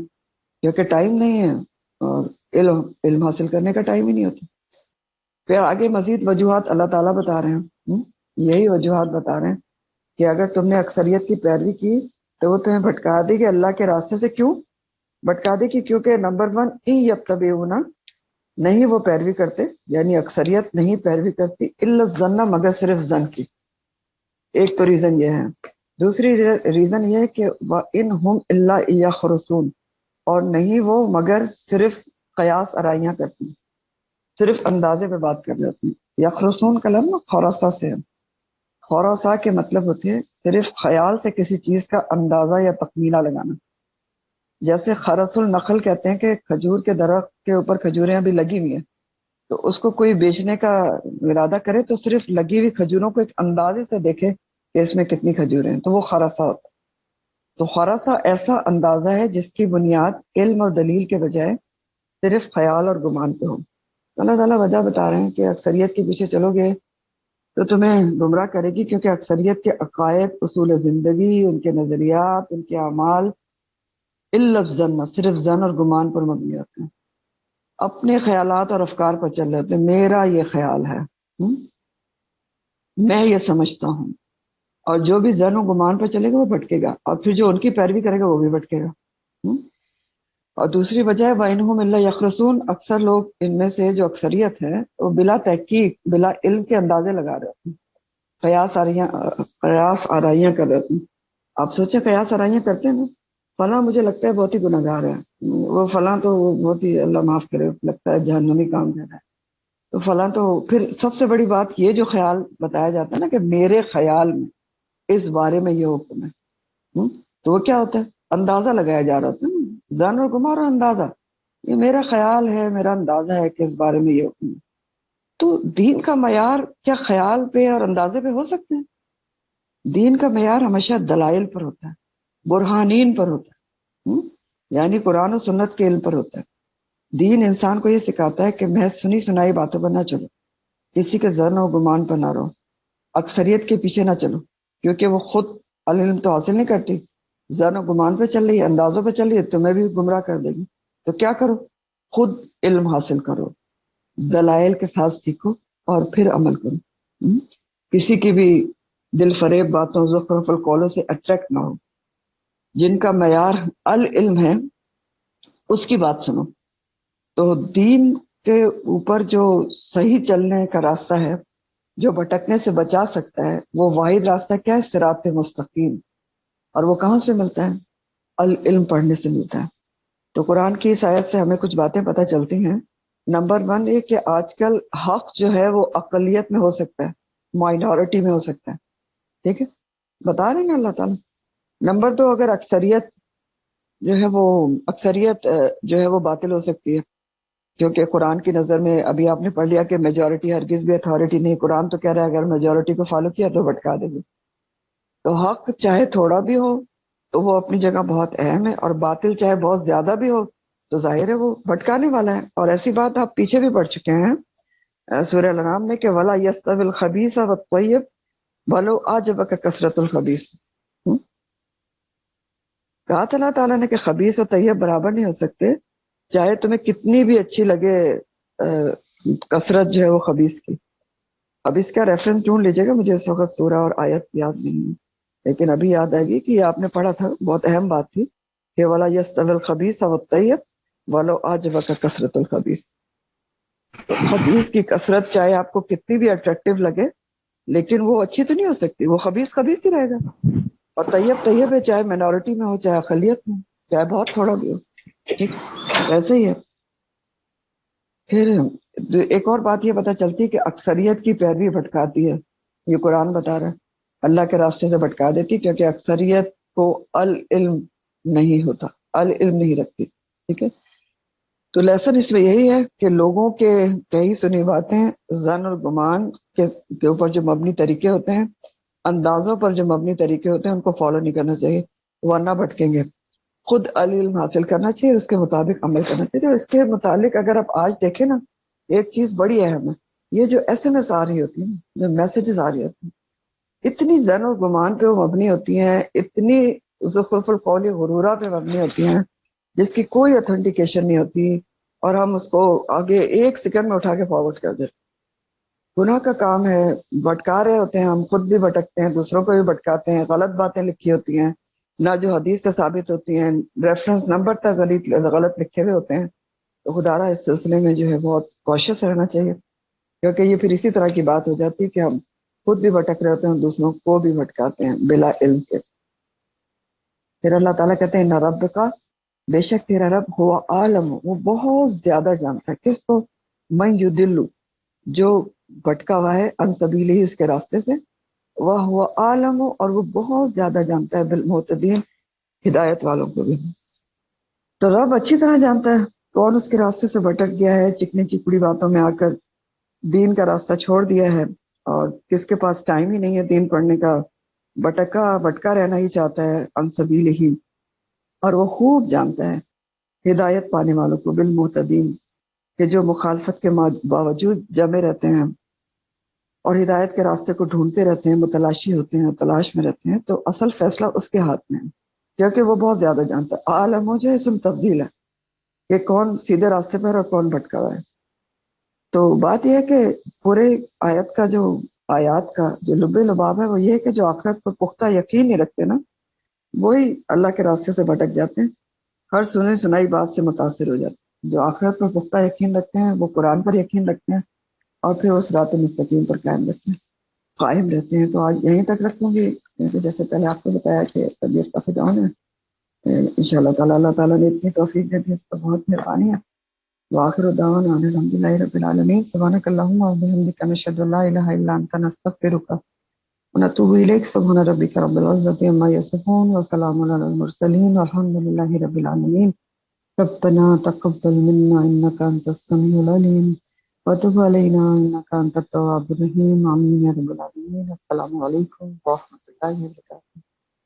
[SPEAKER 1] کیونکہ ٹائم نہیں ہے اور علم حاصل کرنے کا ٹائم ہی نہیں ہوتا. پھر آگے مزید وجوہات اللہ تعالیٰ بتا رہے ہیں، یہی وجوہات بتا رہے ہیں کہ اگر تم نے اکثریت کی پیروی کی تو وہ تمہیں بھٹکا دے گی اللہ کے راستے سے. کیوں بھٹکا دے گی؟ کیونکہ نمبر 1 یتبعون، نہیں وہ پیروی کرتے، یعنی اکثریت نہیں پیروی کرتی، الا الظن، مگر صرف ظن کی. ایک تو ریزن یہ ہے. دوسری ریزن یہ ہے کہ وَإِنْ هُمْ إِلَّا يَخْرُصُونَ، اور نہیں وہ مگر صرف قیاس آرائیاں کرتی ہیں، صرف اندازے پہ بات کر جاتی ہیں. یخرسون کا لفظ خوراسا سے ہے. خوراسا کے مطلب ہوتے ہیں صرف خیال سے کسی چیز کا اندازہ یا تخمینہ لگانا. جیسے خرس النخل کہتے ہیں کہ کھجور کے درخت کے اوپر کھجوریں ابھی لگی ہوئی ہیں، تو اس کو کوئی بیچنے کا ارادہ کرے تو صرف لگی ہوئی کھجوروں کو ایک اندازے سے دیکھے کہ اس میں کتنی کھجوریں ہیں، تو وہ خرسا ہوتا ہے. تو خرسا ایسا اندازہ ہے جس کی بنیاد علم اور دلیل کے بجائے صرف خیال اور گمان پہ ہو. اللہ تعالیٰ وجہ بتا رہے ہیں کہ اکثریت کے پیچھے چلو گے تو تمہیں گمراہ کرے گی، کیونکہ اکثریت کے عقائد، اصول زندگی، ان کے نظریات، ان کے اعمال الا الظن، صرف ظن اور گمان پر مبنی ہوتے ہیں، اپنے خیالات اور افکار پر چل رہے ہوتے ہیں. میرا یہ خیال ہے، میں یہ سمجھتا ہوں، اور جو بھی ظن و گمان پر چلے گا وہ بھٹکے گا، اور پھر جو ان کی پیروی کرے گا وہ بھی بھٹکے گا. اور دوسری وجہ ہے وَإِنْهُمْ إِلَّا يَخْرُصُونَ، اکثر لوگ ان میں سے جو اکثریت ہے وہ بلا تحقیق، بلا علم کے اندازے لگا رہے ہوتے ہیں، قیاس آرائیاں کر رہے ہوتے ہیں. آپ سوچیں قیاس آرائیاں کرتے ہیں نا، فلاں مجھے لگتا ہے بہت ہی گناہ گار ہے، وہ فلاں تو بہت ہی اللہ معاف کرے لگتا ہے جہنمی کام کر رہا ہے، تو فلاں تو. پھر سب سے بڑی بات یہ جو خیال بتایا جاتا ہے نا کہ میرے خیال میں اس بارے میں یہ حکم ہے، تو وہ کیا ہوتا ہے؟ اندازہ لگایا جا رہا ہوتا ہے نا، ظن اور گمان اور اندازہ. یہ میرا خیال ہے، میرا اندازہ ہے کہ اس بارے میں یہ حکم ہے. تو دین کا معیار کیا خیال پہ اور اندازے پہ ہو سکتے ہیں؟ دین کا معیار ہمیشہ دلائل پر ہوتا ہے، برہانین پر ہوتا ہے، یعنی قرآن و سنت کے علم پر ہوتا ہے. دین انسان کو یہ سکھاتا ہے کہ محض سنی سنائی باتوں پر نہ چلو، کسی کے ظن و گمان پر نہ رہو، اکثریت کے پیچھے نہ چلو، کیونکہ وہ خود العلم تو حاصل نہیں کرتی، زن و گمان پہ چل رہی ہے، اندازوں پہ چل رہی ہے، تمہیں بھی گمراہ کر دے گی. تو کیا کرو؟ خود علم حاصل کرو، دلائل کے ساتھ سیکھو اور پھر عمل کرو. کسی کی بھی دل فریب باتوں، زخرف القولوں سے اٹریکٹ نہ ہو. جن کا معیار العلم ہے اس کی بات سنو. تو دین کے اوپر جو صحیح چلنے کا راستہ ہے، جو بھٹکنے سے بچا سکتا ہے، وہ واحد راستہ کیا ہے؟ صراط مستقیم. اور وہ کہاں سے ملتا ہے؟ العلم پڑھنے سے ملتا ہے. تو قرآن کی اس آیت سے ہمیں کچھ باتیں پتہ چلتی ہیں. نمبر 1 یہ کہ آج کل حق جو ہے وہ اقلیت میں ہو سکتا ہے، مائنورٹی میں ہو سکتا ہے. ٹھیک ہے، بتا رہے ہیں اللہ تعالیٰ. نمبر 2 اگر اکثریت جو ہے وہ باطل ہو سکتی ہے، کیونکہ قرآن کی نظر میں ابھی آپ نے پڑھ لیا کہ میجورٹی ہرگز بھی اتھارٹی نہیں. قرآن تو کہہ رہا ہے اگر میجورٹی کو فالو کیا تو بھٹکا دے گی. تو حق چاہے تھوڑا بھی ہو تو وہ اپنی جگہ بہت اہم ہے، اور باطل چاہے بہت زیادہ بھی ہو تو ظاہر ہے وہ بھٹکانے والا ہے. اور ایسی بات آپ پیچھے بھی پڑھ چکے ہیں سورہ الانعام میں کہ وَلَا يَسْتَوِي الْخَبِيثُ وَالطَّيِّبُ وَلَوْ أَعْجَبَكَ كَثْرَةُ الْخَبِيثِ. کہا تھا اللہ تعالیٰ نے کہ خبیث اور طیب برابر نہیں ہو سکتے، چاہے تمہیں کتنی بھی اچھی لگے کثرت جو ہے وہ خبیث کی. اب اس کا ریفرنس ڈھونڈ لیجیے گا، مجھے اس وقت سورہ اور آیت یاد نہیں ہے، لیکن ابھی یاد آئے گی کہ یہ آپ نے پڑھا تھا، بہت اہم بات تھی کہ وَلَا يَسْتَوِي الْخَبِيثُ وَالطَّيِّبُ وَلَوْ أَعْجَبَكَ كَثْرَةُ الْخَبِيثِ. تو خبیث کی کثرت چاہے آپ کو کتنی بھی اٹریکٹیو لگے لیکن وہ اچھی تو نہیں ہو سکتی، وہ خبیث خبیث ہی رہے گا. اور طیب طیب ہے، چاہے مینورٹی میں ہو، چاہے اقلیت میں، چاہے بہت تھوڑا بھی ہو. ٹھیک ایسے ہی ہے. پھر ایک اور بات یہ پتہ چلتی ہے کہ اکثریت کی پیروی بھٹکاتی ہے. یہ قرآن بتا رہا ہے اللہ کے راستے سے بھٹکا دیتی، کیونکہ اکثریت کو العلم نہیں ہوتا، العلم نہیں رکھتی. ٹھیک ہے، تو لیسن اس میں یہی ہے کہ لوگوں کے کئی سنی باتیں ظن اور گمان کے اوپر جو مبنی طریقے ہوتے ہیں، اندازوں پر جو مبنی طریقے ہوتے ہیں، ان کو فالو نہیں کرنا چاہیے، ورنہ بھٹکیں گے. خود علم حاصل کرنا چاہیے، اس کے مطابق عمل کرنا چاہیے. اور اس کے متعلق اگر آپ آج دیکھیں نا، ایک چیز بڑی اہم ہے، یہ جو SMS آ رہی ہوتی ہیں، جو میسیجز آ رہی ہوتی ہیں، اتنی ظن و گمان پہ وہ مبنی ہوتی ہیں، اتنی زخرف القول غرورہ پہ مبنی ہوتی ہیں جس کی کوئی اتھینٹیکیشن نہیں ہوتی، اور ہم اس کو آگے ایک سیکنڈ میں اٹھا کے فارورڈ کر دیتے. گناہ کا کام ہے، بھٹکا رہے ہوتے ہیں، ہم خود بھی بھٹکتے ہیں، دوسروں کو بھی بھٹکاتے ہیں. غلط باتیں لکھی ہوتی ہیں نہ جو حدیث سے ثابت ہوتی ہیں، ریفرنس نمبر تک غلط لکھے ہوئے ہوتے ہیں. تو خدارا اس سلسلے میں جو ہے بہت کوشش رہنا چاہیے، کیونکہ یہ پھر اسی طرح کی بات ہو جاتی ہے کہ ہم خود بھی بھٹک رہے ہوتے ہیں، دوسروں کو بھی بھٹکاتے ہیں بلا علم کے. پھر اللہ تعالیٰ کہتے ہیں نہ رب کا، بے شک تیرا رب ہوا عالم، وہ بہت زیادہ جانتا ہے. کس کو؟ من یضل، جو بھٹکا ہوا ہے، ان سبیلہ، اس کے راستے سے. وہ ہوا عالم، اور وہ بہت زیادہ جانتا ہے بالمہتدین، ہدایت والوں کو بھی. تو رب اچھی طرح جانتا ہے کون اس کے راستے سے بھٹک گیا ہے، چکنی چپڑی باتوں میں آ کر دین کا راستہ چھوڑ دیا ہے، اور کس کے پاس ٹائم ہی نہیں ہے دین پڑھنے کا، بھٹکا رہنا ہی چاہتا ہے ان سبیل ہی. اور وہ خوب جانتا ہے ہدایت پانے والوں کو بالمہتدین، کہ جو مخالفت کے باوجود جمے رہتے ہیں اور ہدایت کے راستے کو ڈھونڈتے رہتے ہیں، متلاشی ہوتے ہیں، تلاش میں رہتے ہیں. تو اصل فیصلہ اس کے ہاتھ میں ہے، کیونکہ وہ بہت زیادہ جانتا ہے. عالم جو اسم تفضیل ہے کہ کون سیدھے راستے پر اور کون بھٹکا ہوا ہے. تو بات یہ ہے کہ پورے آیات کا جو لب لباب ہے وہ یہ ہے کہ جو آخرت پر پختہ یقین نہیں رکھتے نا، وہی اللہ کے راستے سے بھٹک جاتے ہیں، ہر سنی سنائی بات سے متاثر ہو جاتے ہیں. جو آخرت پر پختہ یقین رکھتے ہیں وہ قرآن پر یقین رکھتے ہیں، اور پھر اس صراط مستقیم پر قائم رہتے ہیں. تو آج یہیں تک رکھوں گی، کیونکہ جیسے پہلے آپ کو بتایا کہ طبیعت کافی ڈاؤن ہے. انشاءاللہ تعالیٰ اللہ تعالیٰ نے اتنی توفیق دے دی، اس کا بہت مہربانی ہے. وآخر دعوانا ان الحمدللہ رب العالمین. سبحانک اللہم وبحمدک، نشہد ان لا الہ الا انت، نستغفرک ونتوب الیک. سبحان ربک رب العزۃ عما یصفون وسلام علی المرسلین والحمدللہ رب العالمین. ربنا تقبل منا انک انت السمیع العلیم وتب علینا انک انت التواب الرحیم. آمین یا رب العالمین. السلام علیکم ورحمۃ اللہ وبرکاتہ.